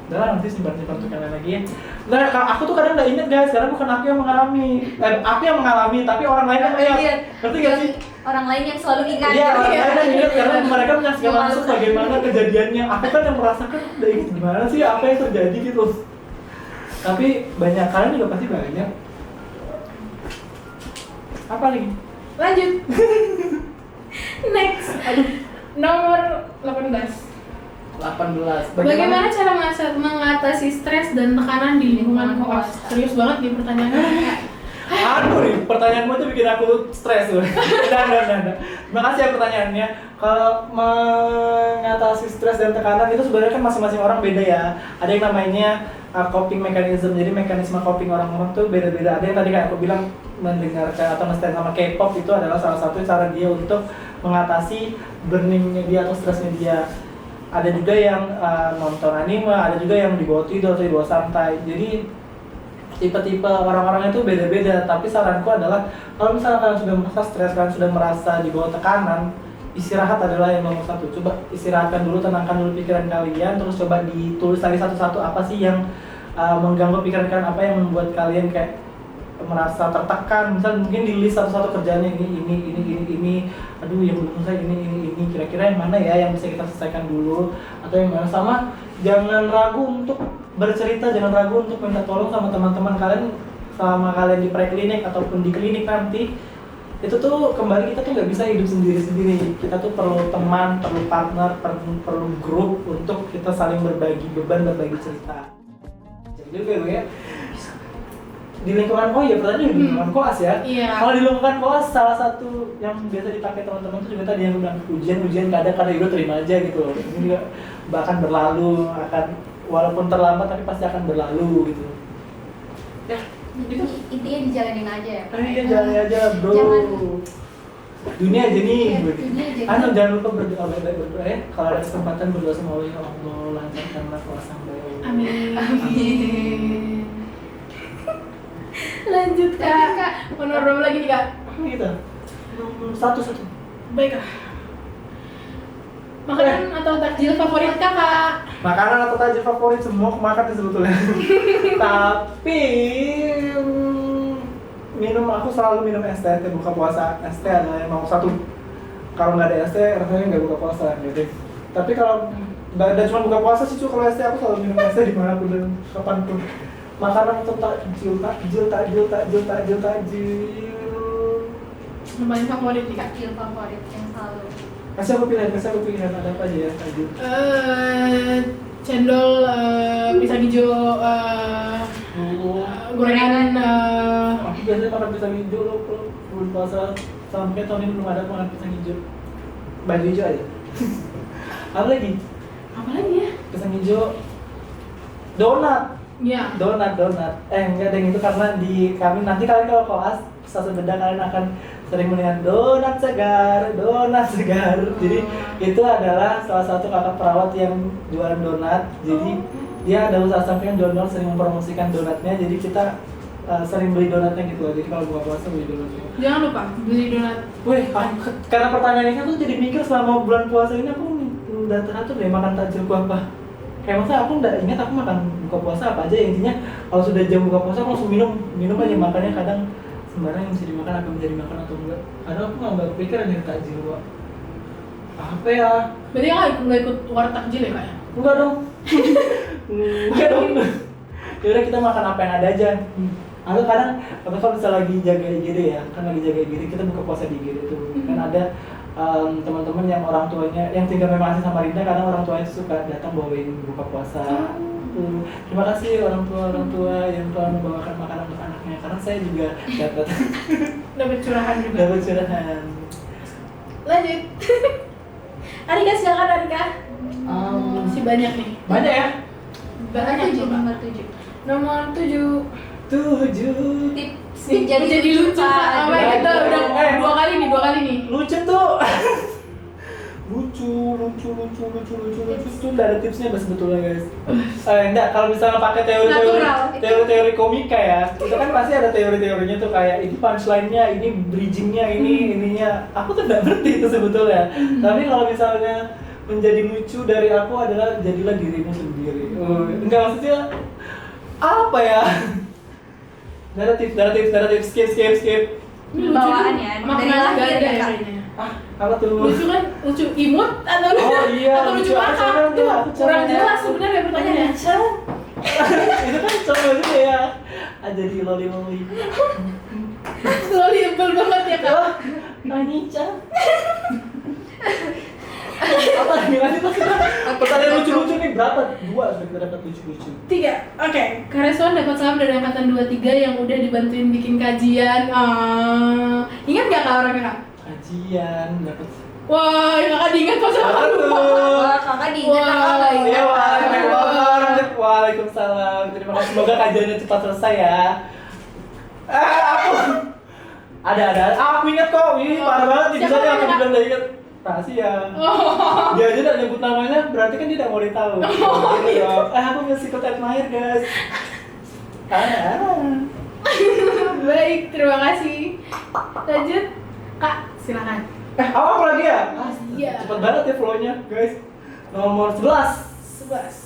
Udah nanti simpan untuk kalian lagi ya. Nah, aku tuh kadang nggak inget guys, karena bukan aku yang mengalami. Aku yang mengalami, tapi orang lain yang ingat. Ngerti nggak sih? Orang lain yang selalu ingat. Iya, orang lain yang ingat karena mereka menyaksikan langsung bagaimana kejadiannya. Aku kan yang merasakan udah inget gimana sih apa yang terjadi gitu. Tapi banyak, kalian juga pasti banyak. Apa lagi? Lanjut. Next. Nomor 18. Bagaimana cara mengatasi stres dan tekanan di lingkungan koas? Serius banget nih pertanyaannya. Aduh nih, pertanyaanmu tuh bikin aku stres tuh. Nah. Makasih ya pertanyaannya. Kalau mengatasi stres dan tekanan itu sebenarnya kan masing-masing orang beda ya. Ada yang namanya coping mechanism. Jadi mekanisme coping orang-orang tuh beda-beda. Ada yang tadi kayak aku bilang mendengarkan atau nge-stand sama K-pop itu adalah salah satu cara dia untuk mengatasi burningnya dia atau stresnya dia. Ada juga yang nonton anime, ada juga yang dibawa tidur atau dibawa santai. Jadi tipe-tipe orang-orangnya itu beda-beda. Tapi saranku adalah kalau misalnya kalian sudah merasa stres, kalian sudah merasa di bawah tekanan, istirahat adalah yang nomor satu. Coba istirahatkan dulu, tenangkan dulu pikiran kalian, terus coba ditulis lagi satu-satu apa sih yang mengganggu pikiran kalian, apa yang membuat kalian kayak merasa tertekan. Misal mungkin di list satu-satu kerjaannya ini, aduh yang belum selesai ini, kira-kira yang mana ya yang bisa kita selesaikan dulu, atau yang mana. Sama jangan ragu untuk bercerita, jangan ragu untuk minta tolong sama teman-teman kalian selama kalian di preklinik ataupun di klinik nanti. Itu tuh kembali kita tuh nggak bisa hidup sendiri-sendiri. Kita tuh perlu teman, perlu partner, perlu grup untuk kita saling berbagi beban, berbagi cerita. Jadi juga ya. Di lingkungan pertanyaan di lingkungan koas ya. Iya. Kalau di lingkungan koas salah satu yang biasa dipakai teman-teman itu juga tadi yang bilang ujian kadang itu terima aja gitu loh. Ini juga bahkan berlalu, akan walaupun terlambat tapi pasti akan berlalu gitu. Ya, itu intinya dijalanin aja ya. Iya, jalanin aja, bro. Dunia aja nih. Iya, dunia aja. Jangan lupa berdoa baik-baik berdoa ya. Kalau ada kesempatan berdoa sama Allah, lancarkanlah puasa Mbak. Amin. Lanjut kak. Menurut berapa lagi nih kak? Gitu. Satu. Baiklah. Makanan atau takjil favorit kakak? Makanan atau takjil favorit semua aku makan sih sebetulnya. Tapi aku selalu minum es teh buka puasa. Es teh adalah yang nomor satu. Kalau nggak ada es teh rasanya nggak buka puasa gitu. Tapi kalau nggak ada cuma buka puasa sih, kalau es teh aku selalu minum es teh dimanapun dan kapanpun. Makanan atau takjil. Yang paling favorit nih kak? Takjil favorit yang selalu. Kasih aku pilihan ada apa aja ya takjil. Cendol, pisang hijau, gorengan. Aku biasanya makan pisang hijau loh, bulan puasa sampai tahun ini belum ada makan pisang hijau. Baju hijau aja. Apa lagi ya? Pisang hijau. Donat. Iya. Donat. Enggak ada yang itu karena di kami nanti kalian kalau koas stasiun Bedah kalian akan sering melihat donat segar. Jadi itu adalah salah satu kakak perawat yang jualan donat. Jadi dia ada usaha sampingan donat, sering mempromosikan donatnya. Jadi kita sering beli donatnya gitu loh. Jadi kalau buka puasa beli donatnya. Jangan lupa beli donat. Wih, karena pertanyaan ini tuh jadi mikir selama bulan puasa ini aku udah teratur deh makan takjilku apa. Kayak maksudnya aku udah ingat aku makan buka puasa apa aja, intinya kalau sudah jam buka puasa aku langsung minum aja, makannya kadang sembarang yang bisa dimakan akan menjadi makan atau enggak. Kadang aku nggak kepikiran dari takjil Wak. Apa ya? Berarti nggak ikut war takjil ya kak? Enggak dong. Enggak dong. Yaudah kita makan apa yang ada aja. Atau kadang kalau misalnya lagi jaga IGD ya, kan lagi jaga IGD kita buka puasa di IGD tuh. Kan ada teman-teman yang orang tuanya yang tinggal memang asli Samarinda, kadang orang tuanya suka datang bawain buka puasa. Terima kasih orang tua yang telah membawakan makanan untuk anaknya, karena saya juga Dapat curahan juga. dapat curahan. Lanjut. Arika silakan Arika. Masih banyak nih. Banyak ya? Banyak coba. Nomor 7. 7 Tips Jadi lucu Kak. Apa kita udah dua kali nih. lucu tuh. lucu tuh udah ada tipsnya sebetulnya guys. Enggak, kalau misalnya pakai teori komika ya, itu kan pasti ada teorinya tuh, kayak ini punchline-nya, ini bridging-nya, ininya. Aku tuh nggak ngerti itu sebetulnya. Tapi kalau misalnya menjadi lucu dari aku adalah jadilah dirimu sendiri. Enggak, maksudnya apa ya? Ada tips, skip. Bawaan ya, dari lahir ya Kak. Apa tuh? Lucu kan? Lucu imut atau lucu? Oh iya, atau lucu lucu makan? aja, Tuh aku kurang cara. jelas sebenarnya pertanyaannya. Itu kan coba juga ya. Jadi loli. Loli ebel banget ya Kak. Anica. Apa gimana sih maksudnya? Pertanyaan lucu-lucu nih berapa? 2 kita dapat lucu-lucu. 3. Oke. Karesuan dapat salam dari angkatan 23 yang udah dibantuin bikin kajian. Ingat nggak Kak orangnya Kak? Kajian dapat. Wah, Kakak diingat pas Apa aku. tuh? Wah, Kakak diingat Kakak nggak Ya, ingat. Waalaikumsalam. Terima kasih, semoga kajiannya cepat selesai ya. Aku ada. Aku ingat kok. Ini parah banget nih, Siapa bisa aku namanya, bilang udah ingat. Rahasia. Dia aja udah nyebut namanya, berarti kan dia tidak mau ditahu. Gitu dong. Aku masih ikut admire guys. Baik, terima kasih. Lanjut, Kak, silakan. Apa lagi ya? Iya. Cepet banget ya flow-nya guys. Nomor 11. 11.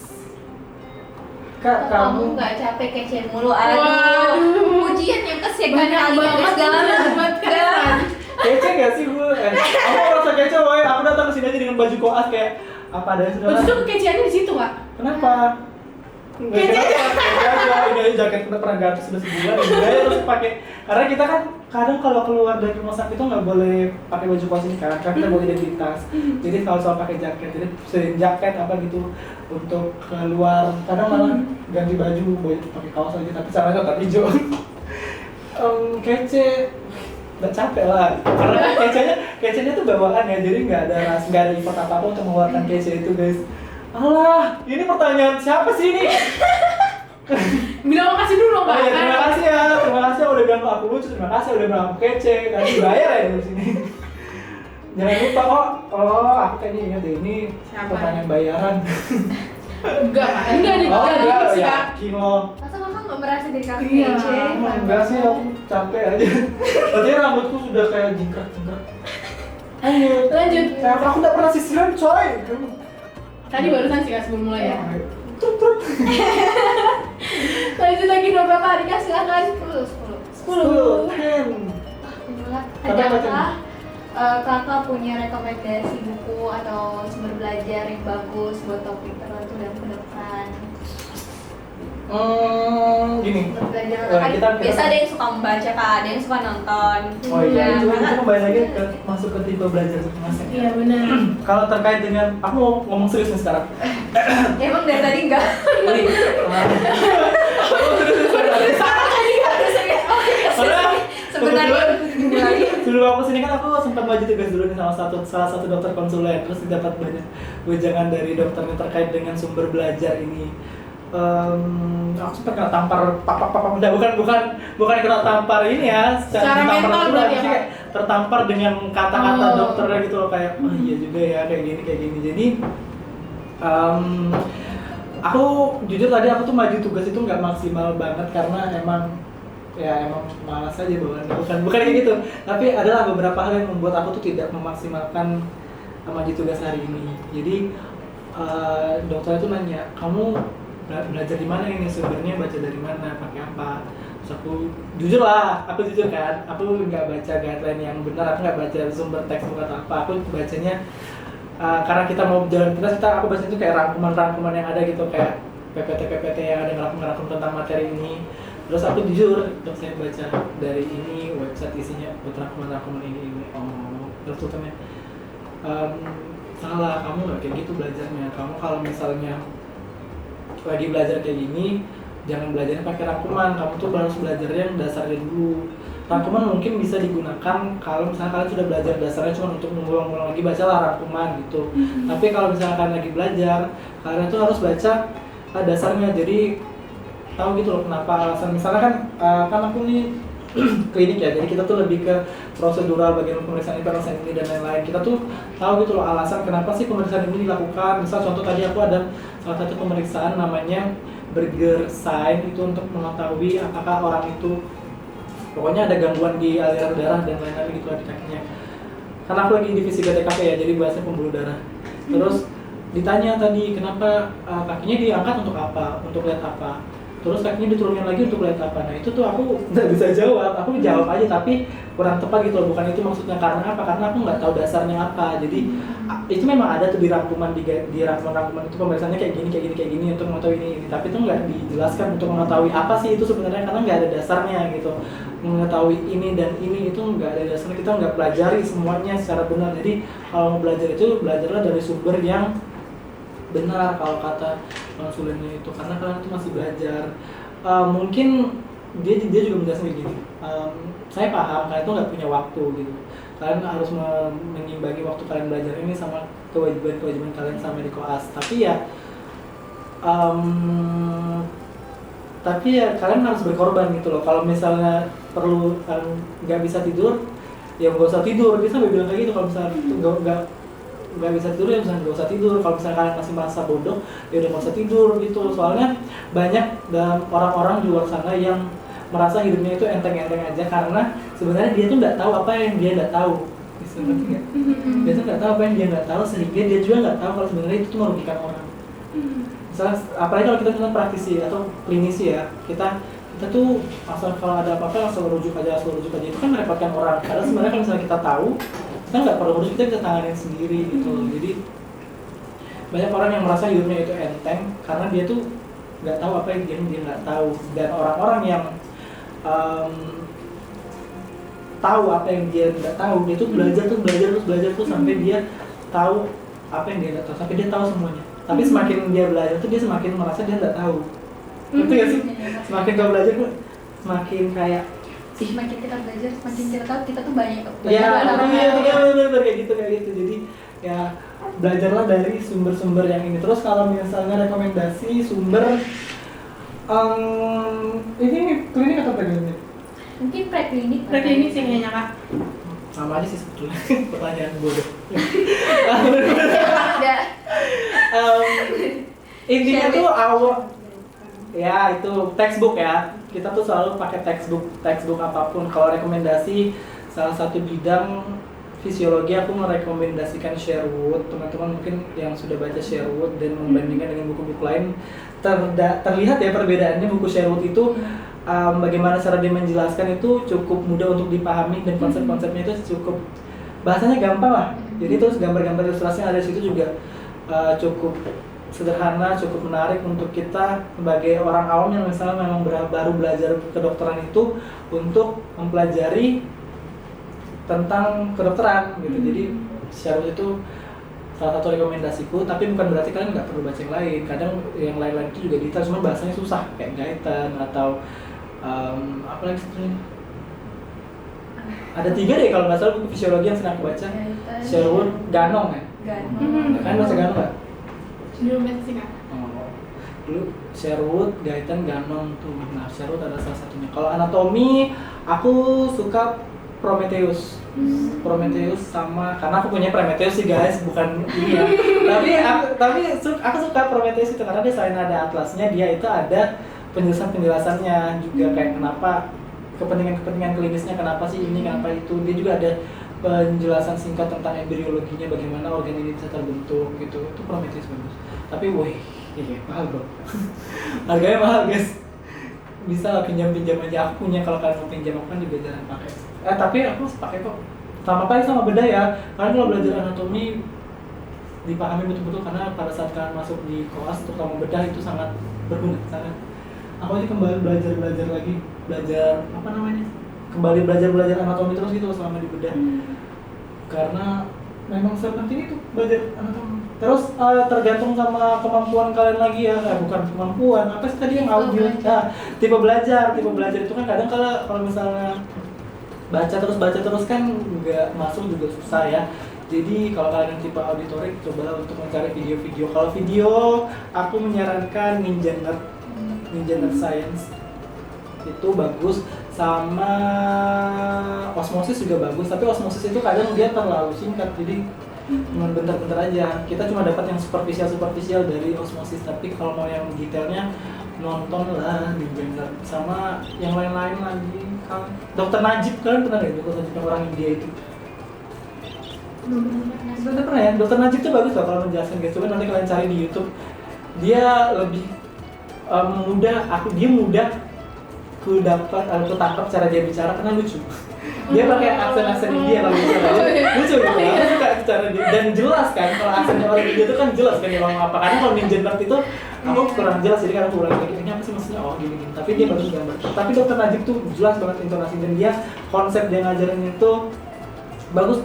Kak, Kamu nggak capek kece mulu, aduh. Waduh. Ujian yang kesekian Banyak kali banget segala buat kalian. kece gak sih gue? Aku merasa kece woy, aku datang ke sini aja dengan baju koas kayak apa ada Justru saudara. kekeciannya di situ, Kak. Kenapa? Kece aja, ini aja jaket kita pernah ganti sudah sebulan, ya terus pakai. Karena kita kan kadang kalau keluar dari rumah sakit itu nggak boleh pakai baju koas ini kan, karena kita bawa identitas. Jadi kalau soal pakai jaket, jadi sering jaket apa gitu untuk keluar. Kadang malah ganti baju, pakai kaos aja, tapi caranya tetap hijau. Kece. Udah capek lah, karena kecenya tuh bawaan ya, jadi nggak ada effort apa-apa untuk mengeluarkan kece itu guys. Alah, ini pertanyaan siapa sih ini? Bilang makasih dulu dong, Oh Kak. ya, terima kasih udah bilang aku lucu, terima kasih udah bilang aku kece, nanti bayar ya dari sini. Jangan lupa aku kayaknya ingat deh, ini Siapa? pertanyaan bayaran. Enggak, Kak. Enggak nih, Oh enggak enggak, sih, Kak. yakin loh. Masa Kakak nggak merasa diri Kakak Iya. kece? Enggak sih, aku capek aja. Tadi rambutku sudah kayak jingkrak-jingkrak. Lanjut. Kayak aku nggak pernah sisiran coy. Tadi barusan sih, Kak, sebelum mulai ya. Truk. Lanjut lagi nomor berapa, Arika? Silakan. 10. 10. Adakah Kakak punya rekomendasi buku atau sumber belajar yang bagus buat topik tertentu dan ke depan? Gini. Sumber belajar Wah, kita- biasa ada yang suka membaca Kak, ada yang suka nonton. Oh iya, Nah, itu Kakak- kembali lagi ke masuk ke tipe belajar masing-masing. Iya, benar. Kalau terkait dengan, aku mau ngomong serius nih sekarang. Emang dari tadi enggak? Ini, Sebenarnya dimulai. sebelum aku sini kan aku sempat maju tugas dulu nih sama salah satu dokter konsulen, terus dapat banyak wejangan dari dokternya terkait dengan sumber belajar ini. Aku sempat kena tampar bukan kena tampar ini ya, Secara ditampar mental itu berarti ya, kayak tertampar dengan kata-kata Oh. dokternya gitu loh, kayak oh iya juga ya kayak gini. Jadi aku jujur tadi aku tuh maju tugas itu nggak maksimal banget karena emang ya emang malas aja bawaan, bukan kayak gitu, tapi adalah beberapa hal yang membuat aku tuh tidak memaksimalkan maju tugas hari ini. Jadi dokter itu nanya, kamu belajar di mana ini, sebenarnya baca dari mana, pakai apa. Terus aku jujur kan, aku nggak baca guideline yang benar, aku nggak baca sumber teks atau apa, aku bacanya karena kita mau jalan kita aku baca itu kayak rangkuman yang ada gitu, kayak PPT yang ada ngerangkum tentang materi ini. Terus aku jujur, dok saya baca dari ini website isinya rangkuman ini. Oh, terus tulisannya salah, kamu nggak kayak gitu belajarnya. Kamu kalau misalnya lagi belajar kayak gini, jangan belajarnya pakai rangkuman. Kamu tuh harus belajarnya yang dasarnya dulu. Rangkuman mungkin bisa digunakan kalau misalnya kalian sudah belajar dasarnya cuma untuk mengulang-ulang lagi, bacalah rangkuman gitu. Tapi kalau misalnya kalian lagi belajar, kalian tuh harus baca dasarnya. Jadi tahu gitu loh kenapa alasan, misalnya kan aku nih klinik ya, jadi kita tuh lebih ke prosedural, bagian pemeriksaan ini dan lain-lain. Kita tuh tahu gitu loh alasan kenapa sih pemeriksaan ini dilakukan. Misal contoh tadi aku ada salah satu pemeriksaan namanya Berger sign, itu untuk mengetahui apakah orang itu pokoknya ada gangguan di aliran darah dan lain-lain gitu di kakinya. Karena aku lagi divisi BTKP ya, jadi bahasnya pembuluh darah. Terus ditanya tadi kenapa kakinya diangkat untuk apa, untuk lihat apa, terus kakinya diturunin lagi untuk lihat apa. Nah itu tuh aku nggak bisa jawab, aku jawab aja tapi kurang tepat gitu loh. Bukan itu maksudnya, karena apa, karena aku nggak tahu dasarnya apa. Jadi itu memang ada tuh di rangkuman rangkuman itu pembahasannya kayak gini untuk mengetahui ini, tapi itu nggak dijelaskan untuk mengetahui apa sih itu sebenarnya, karena nggak ada dasarnya gitu. Mengetahui ini dan ini itu nggak ada dasarnya, kita nggak pelajari semuanya secara benar. Jadi kalau mau belajar itu belajarlah dari sumber yang benar kalau kata konsulennya itu, karena kalian itu masih belajar. Mungkin dia juga menjelaskan begini, saya paham kalian itu nggak punya waktu gitu, kalian harus mengimbangi waktu kalian belajar ini sama kewajiban kalian sama di koas, tapi ya kalian harus berkorban gitu loh. Kalau misalnya perlu nggak bisa tidur, ya nggak usah tidur. Dia sampai bilang kayak gitu, kalau misalnya nggak bisa tidur ya misalnya nggak usah tidur. Kalau misalnya kalian masih merasa bodoh, ya udah nggak usah tidur gitu. Soalnya banyak dan orang-orang di luar sana yang merasa hidupnya itu enteng-enteng aja, karena sebenarnya dia tuh nggak tahu apa yang dia nggak tahu. Ngerti nggak? Dia tuh nggak tahu apa yang dia nggak tahu, sehingga dia juga nggak tahu kalau sebenarnya itu tuh merugikan orang. Misalnya, apalagi kalau kita tentang praktisi atau klinisi ya, kita tuh asal kalau ada apa-apa langsung rujuk aja, itu kan merepotkan orang. Padahal sebenarnya kalau misalnya kita tahu, kita nggak perlu urus, kita bisa tanganin sendiri gitu. Jadi banyak orang yang merasa hidupnya itu enteng karena dia tuh nggak tahu apa yang dia nggak tahu. Dan orang-orang yang tahu apa yang dia nggak tahu, dia tuh belajar terus sampai dia tahu apa yang dia nggak tahu, sampai dia tahu semuanya. Tapi semakin dia belajar tuh dia semakin merasa dia nggak tahu. Ngerti nggak sih? Semakin kau belajar tuh semakin kayak semakin kita belajar, semakin kita tahu kita tuh banyak benar kayak gitu. Jadi ya belajarlah dari sumber-sumber yang ini. Terus kalau misalnya rekomendasi sumber ini klinik atau preklinik? Mungkin preklinik sih kayaknya Kak. Sama aja sih sebetulnya. Pertanyaan bodoh. Intinya tuh awal ya itu textbook ya, kita tuh selalu pakai textbook apapun. Kalau rekomendasi salah satu bidang fisiologi, aku merekomendasikan Sherwood. Teman-teman mungkin yang sudah baca Sherwood dan membandingkan dengan buku-buku lain, terlihat ya perbedaannya. Buku Sherwood itu bagaimana cara dia menjelaskan itu cukup mudah untuk dipahami, dan konsep-konsepnya itu cukup bahasanya gampang lah. Jadi terus gambar-gambar ilustrasi yang ada di situ juga cukup sederhana, cukup menarik untuk kita sebagai orang awam yang misalnya memang baru belajar kedokteran itu untuk mempelajari tentang kedokteran gitu. Jadi Sherwood itu salah satu rekomendasiku, tapi bukan berarti kalian nggak perlu baca yang lain. Kadang yang lain-lain itu juga detail, cuma bahasanya susah kayak Guyton atau apa lagi sebetulnya? Ada 3 deh kalau nggak salah buku fisiologi yang sering aku baca. Sherwood, Ganong ya? Kan baca Ganong nggak? Belum baca sih Kak. Dulu Sherwood, Guyton, Ganong tuh. Nah Sherwood adalah salah satunya. Kalau anatomi, aku suka Prometheus sama, karena aku punya Prometheus sih guys, bukan ini ya. tapi aku suka Prometheus itu karena dia selain ada atlasnya, dia itu ada penjelasannya juga, kayak kenapa kepentingan klinisnya, kenapa sih ini, kenapa itu. Dia juga ada penjelasan singkat tentang embriologinya, bagaimana organ ini bisa terbentuk gitu. Itu Prometheus bagus. Tapi woi, ini mahal bro. Harganya mahal guys. Bisa lah pinjam aja, aku punya. Kalau kalian mau pinjam, aku kan juga jarang pakai. Tapi aku pakai kok. Sama paling sama beda ya. Karena kalau belajar anatomi dipahami betul-betul, karena pada saat kalian masuk di koas terutama bedah itu sangat berguna sangat. Aku aja kembali belajar lagi, kembali belajar anatomi terus gitu selama di bedah. Karena memang sepenting itu belajar anatomi. Terus tergantung sama kemampuan kalian lagi ya, bukan kemampuan. Apa sih tadi yang audio? Tipe belajar itu kan kadang kalau misalnya baca terus kan nggak masuk juga susah ya. Jadi kalau kalian tipe auditorik, cobalah untuk mencari video-video. Kalau video, aku menyarankan Ninja Nerd Science itu bagus, sama Osmosis juga bagus. Tapi Osmosis itu kadang dia terlalu singkat, jadi cuma bentar-bentar aja. Kita cuma dapat yang superficial dari Osmosis. Tapi kalau mau yang detailnya, nontonlah Ninja Nerd sama yang lain-lain lagi. Dokter Najib, kalian pernah nggak Dokter Najib yang orang India itu? Sudah pernah ya? Dokter Najib tuh bagus lah kalau menjelaskan guys. Coba nanti kalian cari di YouTube. Dia lebih mudah. Dia mudah aku tangkap cara dia bicara karena lucu. Dia pakai aksen India kalau bicara. Lucu gitu. Aku suka cara dia dan jelas kan. Kalau aksen orang India itu kan jelas kan dia ngomong apa. Karena kalau Ninja Nerd itu aku kurang jelas, jadi karena aku ulang lagi ini apa sih maksudnya, oh gini. Tapi dia bagus gambar. Tapi Dokter Najib tuh jelas banget intonasi, dan dia konsep dia ngajarin itu bagus.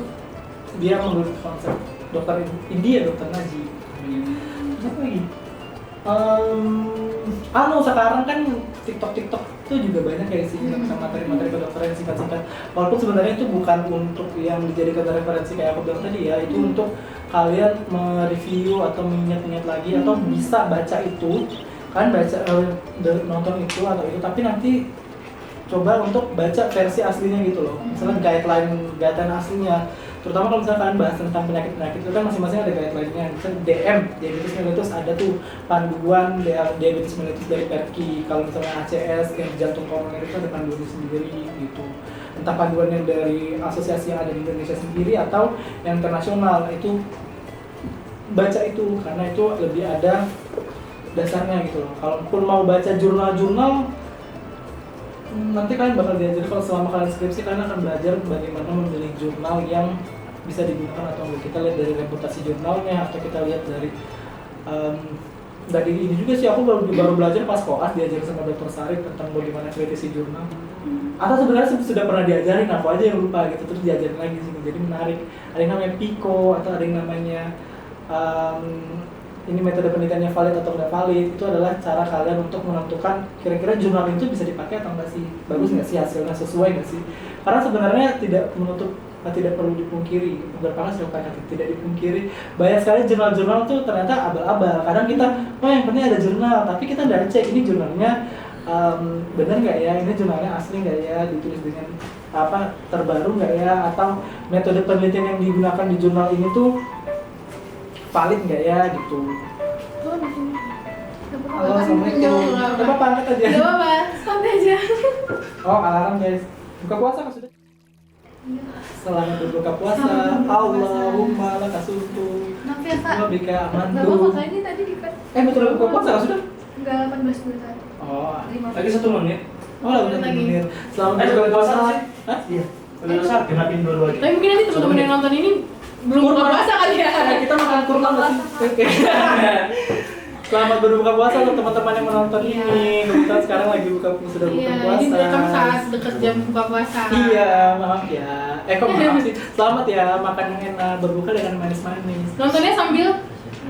Dia menurut konsep dokter India, Dokter Najib. Apa lagi? Sekarang kan TikTok itu juga banyak kayak sih sama materi-materi kedokteran singkat-singkat. Walaupun sebenarnya itu bukan untuk yang dijadikan referensi kayak aku bilang tadi ya, itu untuk kalian mereview atau mengingat-ingat lagi atau bisa baca itu. Kalian baca nonton itu atau itu, tapi nanti coba untuk baca versi aslinya gitu loh. Misalnya guideline aslinya. Terutama kalau misalnya kalian bahas tentang penyakit-penyakit itu kan masing-masing ada guideline-nya. Misalnya DM, diabetes mellitus ada tuh panduan diabetes mellitus dari Perki. Kalau misalnya ACS, yang jantung koroner itu ada panduannya sendiri gitu. Entah panduan yang dari asosiasi yang ada di Indonesia sendiri atau yang internasional, itu baca itu karena itu lebih ada dasarnya gitu loh. Kalaupun mau baca jurnal-jurnal, nanti kalian bakal diajar. Kalau selama kalian skripsi, kalian akan belajar bagaimana memilih jurnal yang bisa digunakan atau enggak. Kita lihat dari reputasi jurnalnya, atau kita lihat dari ini juga sih. Aku baru belajar pas koas, diajarin sama Dr. Sarif tentang bagaimana kritisi jurnal. Atau sebenarnya sudah pernah diajarin, aku aja yang lupa gitu, terus diajarin lagi sih. Jadi menarik. Ada yang namanya PICO, atau ada yang namanya ini metode penelitiannya valid atau tidak valid. Itu adalah cara kalian untuk menentukan kira-kira jurnal itu bisa dipakai atau enggak sih, bagus nggak sih hasilnya, sesuai nggak sih. Karena sebenarnya tidak perlu dipungkiri, tidak dipungkiri banyak sekali jurnal-jurnal tuh ternyata abal-abal. Kadang kita yang penting ada jurnal, tapi kita udah cek ini jurnalnya benar nggak ya, ini jurnalnya asli nggak ya, ditulis dengan terbaru nggak ya, atau metode penelitian yang digunakan di jurnal ini tuh valid nggak ya gitu. Halo, assalamualaikum. Coba pangkat aja. Gak apa-apa, santai aja. Oh, alarm guys. Buka puasa kan sudah? Selamat berbuka puasa. Allahumma lakasutu. Maaf ya kak. Wa bika amantu. Gak apa-apa, ini tadi di betul berbuka puasa kan sudah? Enggak, 18 menit. Oh, Lagi 1 menit. udah lagi. menit. Selamat berbuka puasa. Hah? Iya. Udah usah genapin dua-duanya. Tapi mungkin nanti teman-teman yang nonton ini belum buka puasa kali ya. Kita makan kurma nggak sih? Oke. Selamat berbuka puasa untuk teman-teman yang menonton ini. Kebetulan sekarang lagi sudah buka Iya, puasa. ini direkam saat dekat jam buka puasa. Iya, maaf ya. Kok maaf sih? Selamat ya, makan yang enak, berbuka dengan manis-manis. Nontonnya sambil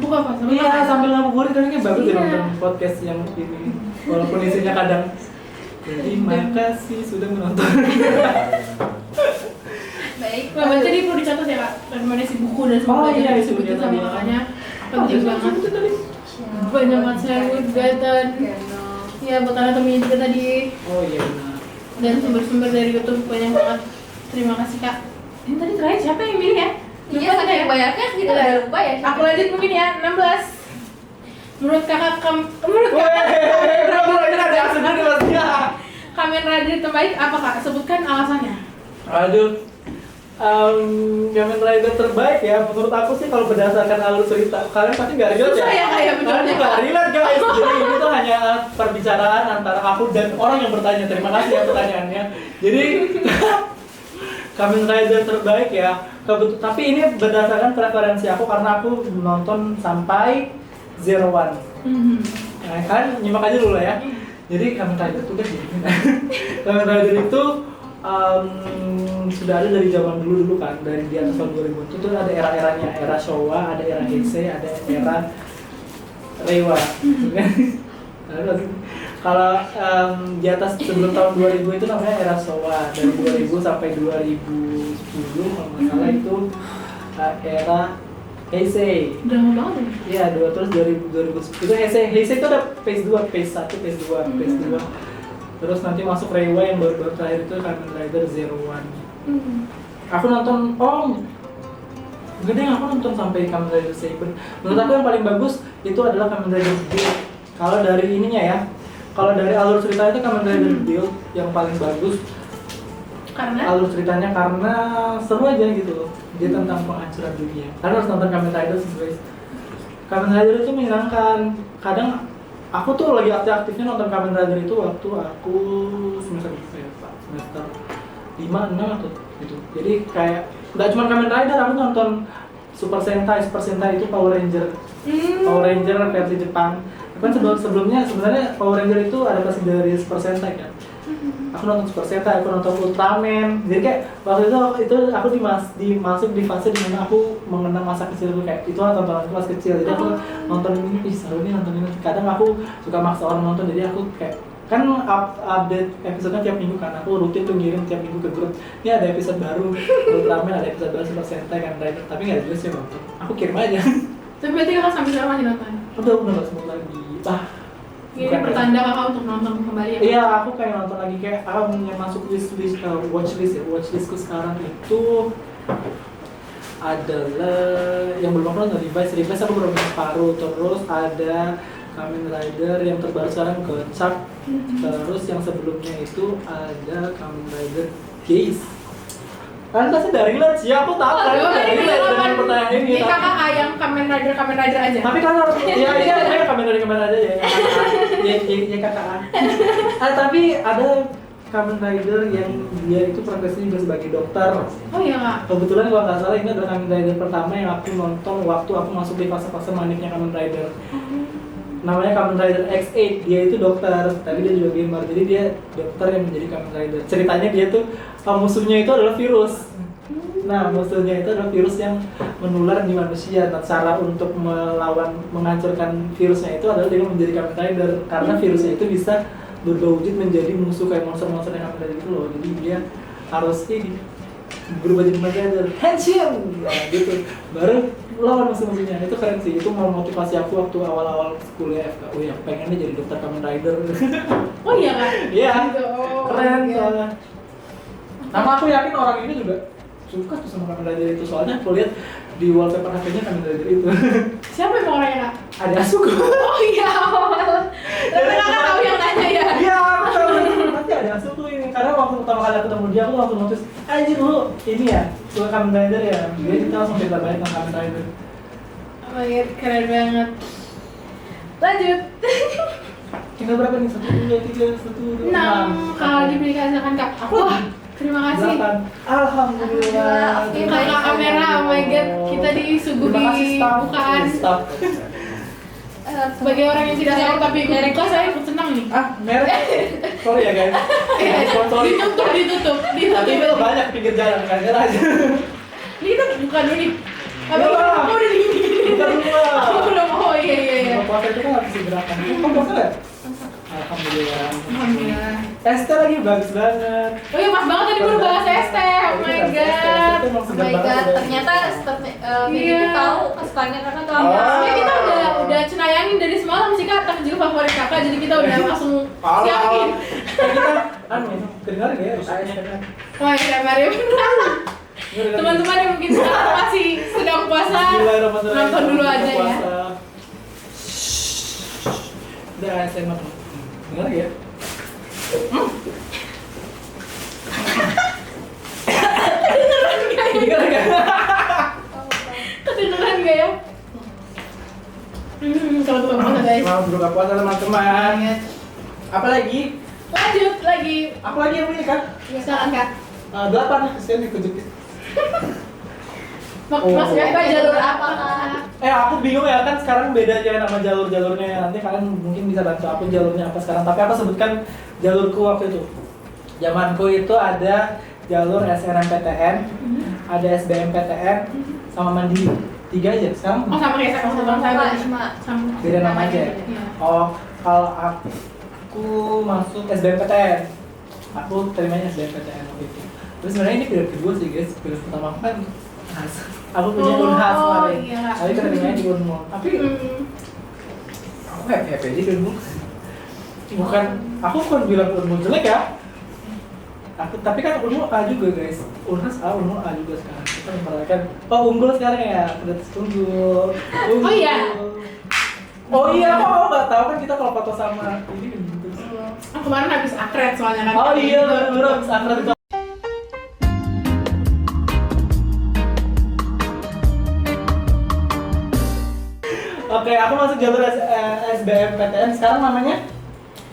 buka puasa. Iya, sambil ngabuburit kan bagus ya Iya. nonton podcast yang ini. Walaupun isinya kadang. Terima kasih sudah menonton. Baik. Nah, baca di perlu dicatat ya kak, rekomendasi buku dan semua iya, itu disebutin dia sama tadi. kakaknya. Penting banget. Banyak banget Sherwood, Gaten. Ya, buat anatomi juga tadi. Oh iya benar. Dan sumber-sumber dari YouTube banyak banget. Terima kasih kak. Ini tadi terakhir siapa yang milih ya? Iya, saking ya? banyaknya kita Udah. udah lupa ya. Aku lanjut mungkin ya, 16. Menurut kakak Weh, bro, ini ada asli dulu Mas. Ya. Kamen Rider terbaik apa kak? Sebutkan alasannya. Aduh, Kamen Rider terbaik ya menurut aku sih kalau berdasarkan alur cerita. Kalian pasti nggak relate Susah ya, kayak Kalian benernya. nggak relate guys. Jadi ini tuh hanya perbicaraan antara aku dan orang yang bertanya. Terima kasih ya pertanyaannya. Jadi Kamen Rider terbaik ya. Tapi ini berdasarkan preferensi aku karena aku menonton sampai Zero One. Nah, kalian nyimak aja dulu ya. Jadi Kamen Rider itu kan gini. Kamen Rider itu sudah ada dari zaman dulu kan, dari di atas tahun 2000 itu tuh ada era-eranya, era Showa, ada era Heisei, ada era Reiwa. Kalau di atas sebelum tahun 2000 itu namanya era Showa, dari 2000 sampai 2010 kalau nggak salah itu era Heisei. Udah lama banget ya? Iya, terus 2000 itu Heisei itu ada phase 2, phase 1, phase 2, phase 2. Terus nanti masuk Reiwa yang baru-baru terakhir itu Kamen Rider Zero One. Aku nonton, gede aku nonton sampai Kamen Rider Saber. Menurut aku yang paling bagus itu adalah Kamen Rider Build. Kalau dari ininya ya, kalau dari alur cerita itu Kamen Rider Build yang paling bagus. Karena? Alur ceritanya karena seru aja gitu loh. Dia tentang penghancuran dunia. Karena harus nonton Kamen Rider guys. Kamen Rider itu menyenangkan. Kadang aku tuh lagi aktif-aktifnya nonton Kamen Rider itu waktu aku semester 5, 6 atau gitu. Jadi kayak nggak cuma Kamen Rider, aku nonton Super Sentai itu Power Ranger. Power Ranger versi Jepang. Kan sebelumnya sebenarnya Power Ranger itu adaptasi dari Super Sentai kan. Aku nonton Super Sentai, aku nonton Ultraman. Jadi kayak waktu itu aku masuk di fase dimana aku mengenang masa kecilku, kayak itu tontonan kelas kecil. Jadi aku nonton ini, seru nih nonton ini. Kadang aku suka maksa orang nonton, jadi aku kayak kan update episodenya tiap minggu kan. Aku rutin tuh ngirim tiap minggu ke grup. Ini ada episode baru Ultraman, ada episode baru Super Sentai kan Rider. Tapi nggak jelas ya nonton. Aku kirim aja. Tapi berarti kakak sampai sekarang masih nonton? Udah nggak semua lagi. Ini pertanda kakak untuk nonton kembali ya? Iya, aku kayak nonton lagi, kayak yang masuk watchlistku sekarang itu adalah yang belum aku nonton Revice aku belum separuh. Terus ada Kamen Rider yang terbaru sekarang Gotchak. Terus yang sebelumnya itu ada Kamen Rider Geis. Kan pasti dari relate sih, aku tahu kan dari relate dengan pertanyaan ini. Ini kakak yang Kamen Rider aja? Tapi kan harus, ya Kamen Rider aja ya, ya kakak. Tapi ada Kamen Rider yang dia itu profesinya juga sebagai dokter. Oh iya kak? Kebetulan kalau nggak salah ini adalah Kamen Rider pertama yang aku nonton waktu aku masuk di fase-fase maniknya Kamen Rider. Namanya Kamen Rider X8, dia itu dokter, tapi dia juga gamer, jadi dia dokter yang menjadi Kamen Rider. Ceritanya dia tuh, musuhnya itu adalah virus. Nah, musuhnya itu adalah virus yang menular di manusia. Nah, cara untuk menghancurkan virusnya itu adalah dengan menjadi Kamen Rider. Karena virusnya itu bisa berubah wujud menjadi musuh kayak monster-monster yang Kamen Rider itu loh. Jadi dia harus berubah jadi Kamen Rider, Henshin! Nah, gitu. Baru lawan musuh-musuhnya. Itu keren sih, itu memotivasi aku waktu awal-awal kuliah FK. Oh ya, pengennya jadi dokter Kamen Rider. Oh iya kak? Iya, Oh, keren iya. soalnya. Sama aku yakin orang ini juga suka tuh sama Kamen Rider itu, soalnya aku lihat di wallpaper HP-nya Kamen Rider itu. Siapa yang orangnya kak? Ada Asuko. Oh iya, tapi kakak tahu yang nanya ya? Iya, aku tahu. Pasti ada Asuko ini. Karena waktu pertama kali aku ketemu dia, aku langsung notice, anjir lu ini ya, suka Kamen Rider ya. Dia kita langsung cerita banyak tentang Kamen Rider. Oh my god, keren banget. Lanjut. Tinggal berapa nih? 1, 2, 3, 1, 2, 6. 6 kali dikasihkan kak. Wah, terima kasih. 8. Alhamdulillah. Oke, Kakak kamera, oh my god, kita disuguhi Terima kasih, staff. bukaan. Staff. Sebagai orang yang tidak sahur tapi ikut buka, saya ikut senang nih. Merek. Sorry ya guys. Sponsori. Ditutup. Tapi itu banyak pinggir jalan, gara-gara aja. Ini kita bukan ini. Apa Iya, Pak. oh udah gini. Bukan dua. Aku belum. Oh iya. Kalau puasa itu kan harus gerakan. Kok puasa nggak? Alhamdulillah. Alhamdulillah. ST lagi bagus banget. Oh iya pas banget tadi baru bahas ST. Oh my god. Oh my god, ternyata Iya. kita tahu kesukaannya karena tahu Oh. Ya kita udah cenayangin dari semalam sih kak, takjil favorit kakak, jadi kita udah langsung siapin. Kita dengar nggak ya? Wah ya Mario. Teman-teman yang mungkin sekarang masih sedang puasa, nonton dulu aja ya. Udah SMA dengar ya? Kedengeran nggak? Kedengeran gak ya? Selamat buka puasa guys. Selamat berbuka puasa teman-teman. Apa lagi? Lanjut lagi. Apa lagi yang punya kan? Silakan kak. 8 kesian dikejepit. Oh. Mas apa jalur apa kak? Aku bingung ya kan sekarang beda aja nama jalur-jalurnya. Nanti kalian mungkin bisa bantu aku jalurnya apa sekarang. Tapi aku sebutkan jalurku waktu itu. Zamanku itu ada jalur SNMPTN, ada SBMPTN, sama Mandiri. 3 aja sekarang. Oh sama kayak sama bang saya berarti. Cuma Sama. Beda nama aja. Iya. Oh, kalau aku masuk SBMPTN, aku terimanya SBMPTN waktu itu. Terus sebenarnya ini pilihan kedua sih guys. Pilihan pertama aku kan Unhas. Aku punya Unhas kemarin. Iya. Tapi terimanya di Unmul. Tapi aku happy aja di Unmul. Aku bukan bilang Unmul jelek ya. Tapi kan Unmul A juga guys. Unhas A, Unmul A juga sekarang. Kita memperhatikan. Oh unggul sekarang ya. Udah unggul. Oh iya. Oh iya, kok nggak tahu kan kita kalau foto sama ini kan gitu. Kemarin habis akret soalnya kan. Oh iya, bener habis akret itu. Oke, aku masuk jalur SBMPTN sekarang namanya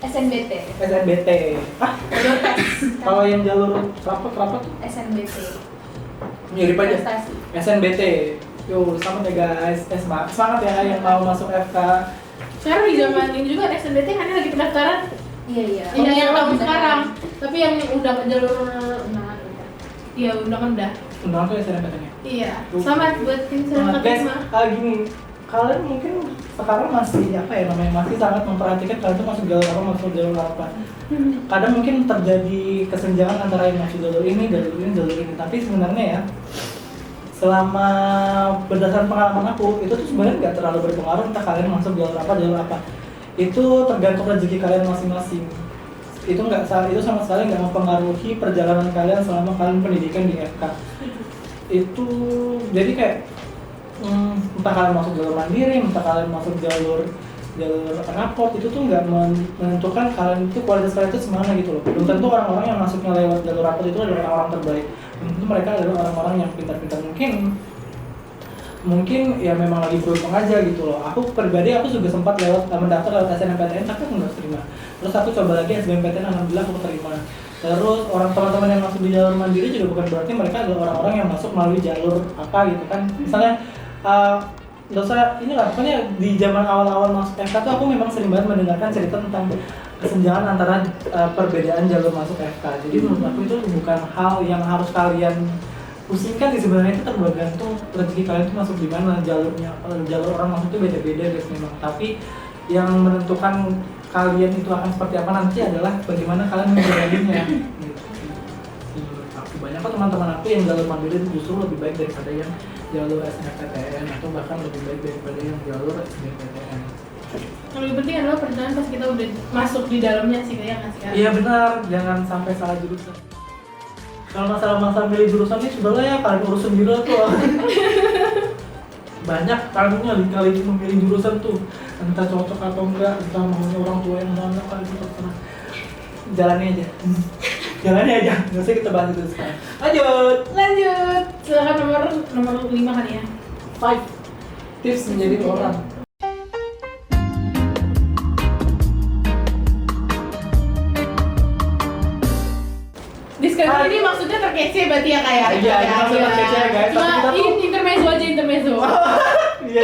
SNBT. SNBT. Kalau yang jalur rapat tuh SNBT. mirip aja. Prestasi. SNBT. Yo, selamat ya guys. Semangat ya yang mau masuk FK. Sekarang di zaman ini juga ada SNBT kan lagi pendaftaran. Iya iya. Iya yang tahun Bener. sekarang. Tapi yang udah ke jalur Undangan udah. iya undangan udah. Undang tuh SNMPTN-nya. Iya. Selamat buat yang sudah Nah, guys, keterima. gini, kalian mungkin sekarang masih apa ya namanya masih sangat memperhatikan kalian tuh masuk jalur apa masuk jalur apa. Kadang mungkin terjadi kesenjangan antara yang masuk jalur ini, jalur ini. Tapi sebenarnya ya, selama berdasarkan pengalaman aku itu tuh sebenarnya nggak terlalu berpengaruh entah kalian masuk jalur apa. Itu tergantung rezeki kalian masing-masing. Itu sama sekali nggak mempengaruhi perjalanan kalian selama kalian pendidikan di FK. Itu jadi kayak entah kalian masuk jalur mandiri, entah kalian masuk jalur raport itu tuh nggak menentukan kalian itu kualitas kalian itu semana gitu loh. Belum tentu orang-orang yang masuknya lewat jalur raport itu adalah orang-orang terbaik. Belum tentu mereka adalah orang-orang yang pintar-pintar mungkin ya memang lagi beruntung aja gitu loh. Aku pribadi juga sempat mendaftar lewat SNMPTN tapi aku nggak terima. Terus aku coba lagi SBMPTN, alhamdulillah aku terima. Terus teman-teman yang masuk di jalur mandiri juga bukan berarti mereka adalah orang-orang yang masuk melalui jalur apa gitu kan. Misalnya pokoknya di zaman awal-awal masuk FK tuh aku memang sering banget mendengarkan cerita tentang kesenjangan antara perbedaan jalur masuk FK. Jadi menurut aku itu bukan hal yang harus kalian pusingkan sih, sebenarnya itu tergantung rezeki kalian tuh masuk di mana jalurnya. Jalur orang masuk itu beda-beda guys memang. Tapi yang menentukan kalian itu akan seperti apa nanti adalah bagaimana kalian menjalaninya. Gitu. Aku banyak kok teman-teman aku yang jalur mandiri itu justru lebih baik daripada yang jalur SNMPTN atau bahkan lebih baik daripada yang jalur SBMPTN. Yang lebih penting adalah perjalanan pas kita udah masuk di dalamnya sih kayak nggak sih kan? Iya benar, jangan sampai salah jurusan. Kalau masalah milih jurusan ini sudahlah ya kalian urus sendiri lah tuh. Banyak kamunya kali memilih jurusan tuh, entah cocok atau enggak, entah maunya orang tua yang mana kali itu terserah. Jalani aja. Jalani aja, nggak usah kita bahas itu sekarang. Lanjut. Silakan nomor 5 kali ya. 5 tips menjadi orang. Disclaimer ini maksudnya terkece berarti ya kayak. Iya, maksudnya terkece ya, guys. Cuma Tapi kita tuh- ini intermezzo aja intermezzo. Iya.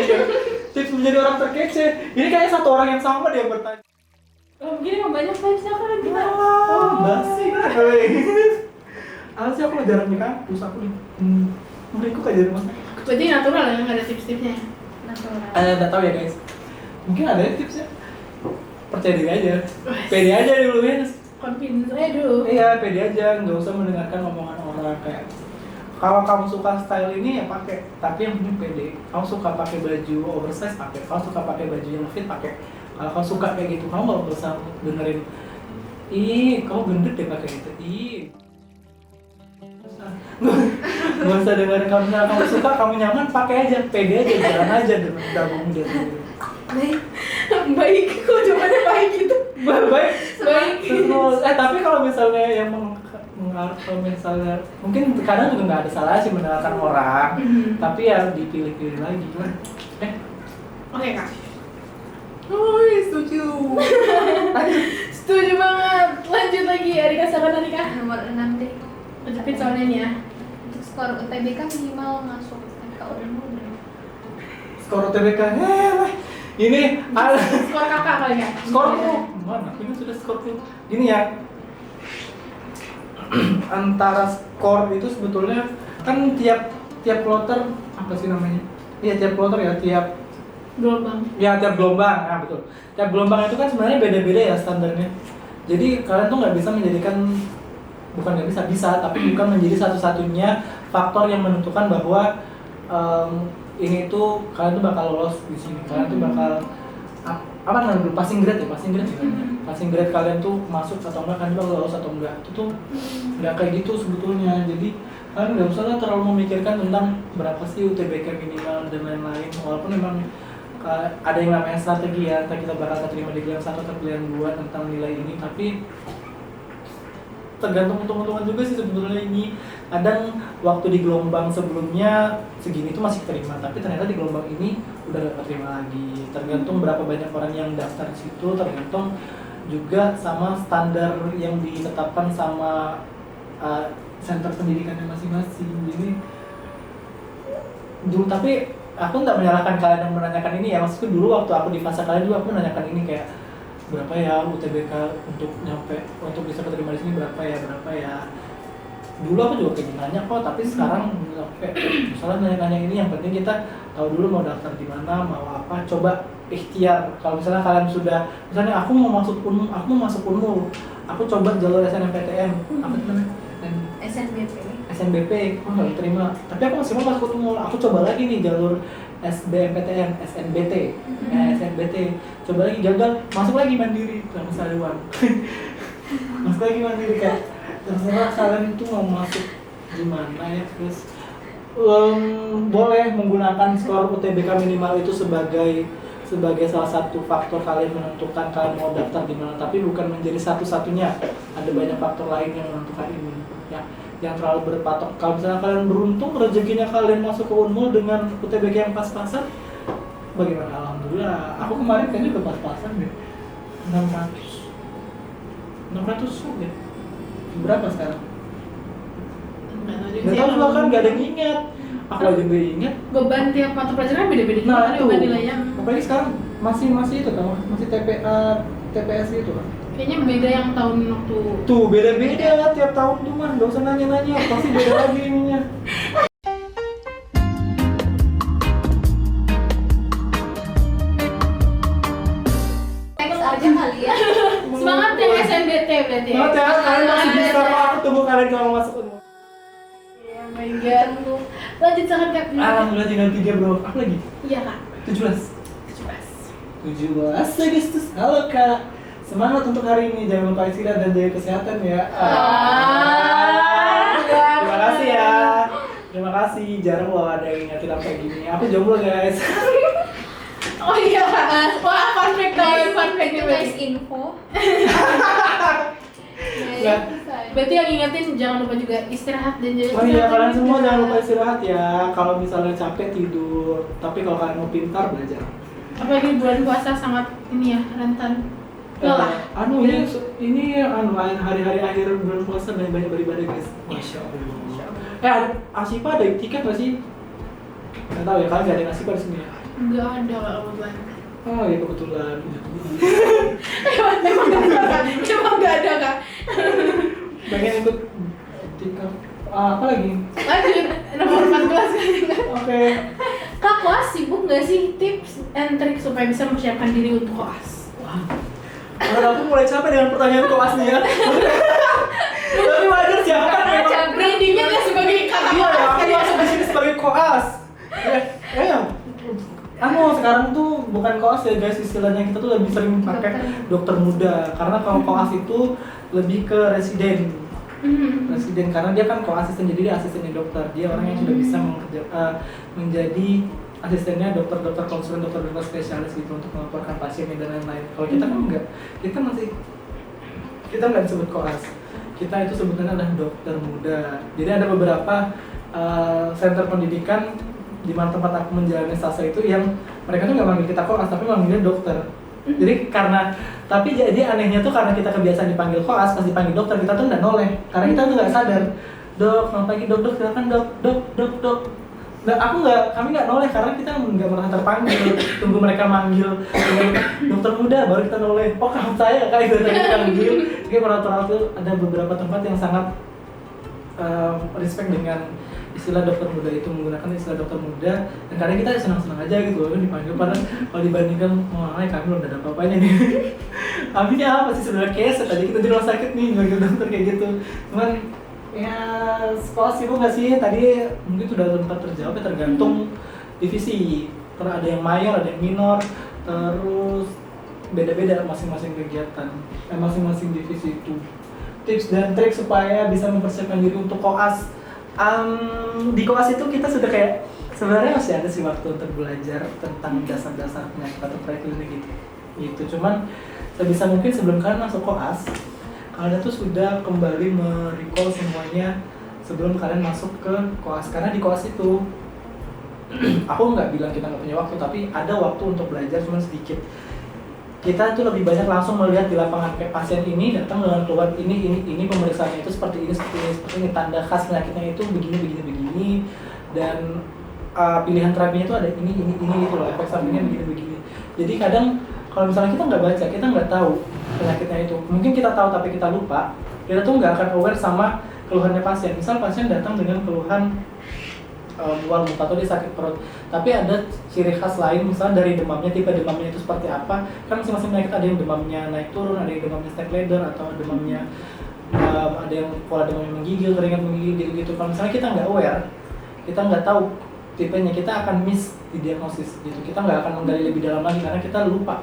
Tips menjadi orang terkece. Ini kayaknya satu orang yang sama dia yang bertanya. Oh, mungkin emang banyak vibes-nya kan kita. Basi kan. Sih aku jarang di kampus, aku di mereka aja di rumah sakit. Berarti natural ya, nggak ada tips-tipsnya. Natural. Nggak tahu ya guys. Mungkin ada tipsnya. Percaya diri aja. Pede aja dulu ya. Confidence aja dulu. Iya, pede aja, nggak usah mendengarkan omongan orang kayak kalau kamu suka style ini ya pakai, tapi yang penting pede. Kamu suka pakai baju oversize pakai, kamu suka pakai baju yang fit pakai. Kalau kamu suka kayak gitu, kamu nggak usah dengerin. Ih, kamu gendut deh pakai gitu. Ih. Nggak usah dengerin kamu, misalnya kamu suka, kamu nyaman, pakai aja, pede aja, jalan aja dengan gabung dia sendiri. Baik, kok jawabannya baik gitu. Baik. Baik. Terus, tapi kalau misalnya yang kalau misalnya mungkin kadang juga nggak ada salah sih mendengarkan orang, tapi ya dipilih-pilih lagi lah. Oke kak. Setuju. Setuju banget. Lanjut lagi, Arika siapa Arika? Nomor 6 deh. Lanjutin soalnya nih ya. Untuk skor UTBK minimal masuk MK Unmul berapa? Skor UTBK, ini Skor kakak kali ya? skorku mana? Ini sudah skorku. Gini ya, antara skor itu sebetulnya kan tiap kloter apa sih namanya? Iya tiap kloter ya, tiap gelombang, nah betul. Tiap gelombang itu kan sebenarnya beda-beda ya standarnya. Jadi kalian tuh nggak bisa menjadikan, bukan nggak bisa, tapi bukan menjadi satu-satunya faktor yang menentukan bahwa ini tuh kalian tuh bakal lolos di sini. Kalian tuh bakal apa namanya, passing grade ya. Passing grade kalian tuh masuk atau enggak, kalian bakal lolos atau enggak. Itu tuh nggak kayak gitu sebetulnya. Jadi kalian nggak usah lah terlalu memikirkan tentang berapa sih UTBK minimal dan lain-lain. Walaupun memang ada yang namanya strategi ya, entah kita bakal terima di pilihan 1 atau pilihan 2 tentang nilai ini, tapi tergantung untung-untungan juga sih sebetulnya ini. Kadang waktu di gelombang sebelumnya segini tuh masih terima, tapi ternyata di gelombang ini udah gak terima lagi. Tergantung berapa banyak orang yang daftar di situ, tergantung juga sama standar yang ditetapkan sama center pendidikannya masing-masing. Jadi dulu, tapi aku nggak menyalahkan kalian yang menanyakan ini ya. Maksudku dulu waktu aku di fase kalian juga aku menanyakan ini kayak berapa ya UTBK untuk bisa keterima di sini, berapa ya. Dulu aku juga kayak nanya kok, tapi sekarang misalnya nanya-nanya ini yang penting kita tahu dulu mau daftar di mana, mau apa, coba ikhtiar. Kalau misalnya kalian sudah, misalnya aku mau masuk Unmul, aku coba jalur SNMPTN, apa itu namanya? SNBP, aku nggak diterima, tapi aku masih mau masuk Unmul, aku coba lagi nih jalur SBMPTN, SNBT, coba lagi gagal, masuk lagi mandiri, kalau misalnya uang, masuk lagi mandiri kan, terserah kalian itu mau masuk di mana ya. Terus boleh menggunakan skor UTBK minimal itu sebagai salah satu faktor kalian menentukan kalian mau daftar di mana, tapi bukan menjadi satu-satunya. Ada banyak faktor lain yang menentukan ini ya. Yang terlalu berpatok, kalau misalnya kalian beruntung rezekinya kalian masuk ke Unmul dengan UTBK yang pas-pasan, bagaimana? Alhamdulillah, aku kemarin kayaknya udah pas-pasan deh, 600 ya. Berapa sekarang? Nggak tahu juga kan, nggak ada yang ingat. Aku aja nggak ingat. Beban tiap mata pelajaran beda-beda juga, Nah itu, beban nilainya. apalagi sekarang masih itu kan, masih TPS itu kan. Kayaknya beda yang tahun waktu. Tuh beda-beda tiap tahun tuh man, nggak usah nanya-nanya, pasti beda lagi ininya. Next aja kali ya. Semangat yang SNBT berarti ya. Semangat ya, kalian masih bisa kok, aku tunggu kalian kalau masuk Unmul. Oh my god. Lanjut sangat Kak. Alhamdulillah tinggal 3 bro, apa lagi? Iya Kak. 17 Agustus, halo Kak. Semangat untuk hari ini, jangan lupa istirahat dan jaga kesehatan ya. Terima kasih ya. Terima kasih, jarang loh ada yang ingetin apa kayak gini. Aku jomblo guys. Oh iya. Wah, fun fact Itu guys info. Nggak. Berarti yang ingetin jangan lupa juga istirahat dan jaga Oh iya, kesehatan kalian semua juga. jangan lupa istirahat ya. Kalau misalnya capek tidur, tapi kalau kalian mau pintar belajar. Apalagi bulan puasa sangat ini ya, rentan lelah. Ini hari-hari akhir bulan puasa banyak beribadah guys. Masya Allah. Asipa ada tiket nggak sih? Nggak tahu ya, kalian nggak ada Asipa di sini ya? Enggak ada kalau beban. Oh ya kebetulan. Emang nggak ada Kak. Pengen ikut tiket apa lagi? Lanjut nomor 14 kan. Oke. Kak, koas sibuk nggak sih? Tips and trik supaya bisa mempersiapkan diri untuk koas. Aku mulai capek dengan pertanyaan koas nih ya. Tapi wajar sih, aku kan memang Brandingnya dia sebagai kakak iya ya, koas aku kan ya. masuk di sini sebagai koas. Ya. Sekarang tuh bukan koas ya guys, istilahnya kita tuh lebih sering pakai dokter muda. Karena kalau koas itu lebih ke residen. Presiden, karena dia kan asisten, jadi dia asistennya dokter, dia orang yang sudah bisa menjadi asistennya dokter konsultan, dokter spesialis gitu untuk melaporkan pasiennya dan lain-lain. Kalau kita kan enggak, kita nggak disebut koas, kita itu sebutannya adalah dokter muda. Jadi ada beberapa center pendidikan di mana tempat aku menjalani sasa itu yang mereka tuh nggak manggil kita koas tapi manggilnya dokter. Jadi jadi anehnya tuh karena kita kebiasaan dipanggil koas, pas dipanggil dokter kita tuh nggak noleh, karena kita tuh nggak sadar. Dok, selamat pagi dok, silakan dok. Nah, kami nggak noleh karena kita nggak pernah terpanggil. Tunggu mereka manggil dokter muda baru kita noleh. Oh, kamu saya kayak gitu dipanggil. Jadi peraturan itu ada beberapa tempat yang sangat respect dengan istilah dokter muda itu, menggunakan istilah dokter muda, dan kadang kita senang-senang aja gitu loh dipanggil, padahal kalau dibandingkan kami belum ada apa-apanya nih. Abinya apa sih sebenarnya, keset aja kita di rumah sakit nih manggil dokter kayak gitu. Cuman ya sekolah sibuk nggak sih, tadi mungkin sudah tempat terjawab ya, tergantung divisi. Ada yang mayor, ada yang minor, terus beda-beda masing-masing kegiatan, masing-masing divisi itu. Tips dan trik supaya bisa mempersiapkan diri untuk koas. Di koas itu kita sudah kayak sebenarnya masih ada sih waktu untuk belajar tentang dasar-dasar penyakit atau preklinik gitu. Cuman sebisa mungkin sebelum kalian masuk koas, kalian tuh sudah kembali merecall semuanya sebelum kalian masuk ke koas. Karena di koas itu aku nggak bilang kita nggak punya waktu, tapi ada waktu untuk belajar cuma sedikit. Kita tuh lebih banyak langsung melihat di lapangan, kayak pasien ini datang dengan keluhan ini pemeriksaannya itu seperti ini, tanda khas penyakitnya itu begini, dan pilihan terapinya itu ada ini gitu loh, efek sampingnya begini. Jadi kadang kalau misalnya kita nggak baca, kita nggak tahu penyakitnya itu. Mungkin kita tahu tapi kita lupa, kita tuh nggak akan aware sama keluhannya pasien. Misal pasien datang dengan keluhan mual muntah atau dia sakit perut, tapi ada ciri khas lain, misalnya dari demamnya, tipe demamnya itu seperti apa. Kan masing-masing penyakit ada yang demamnya naik turun, ada yang demamnya step ladder, atau demamnya ada yang pola demamnya menggigil, keringat menggigil gitu. Kalau misalnya kita nggak aware, kita nggak tahu tipenya, kita akan miss di diagnosis gitu. Kita nggak akan menggali lebih dalam lagi karena kita lupa,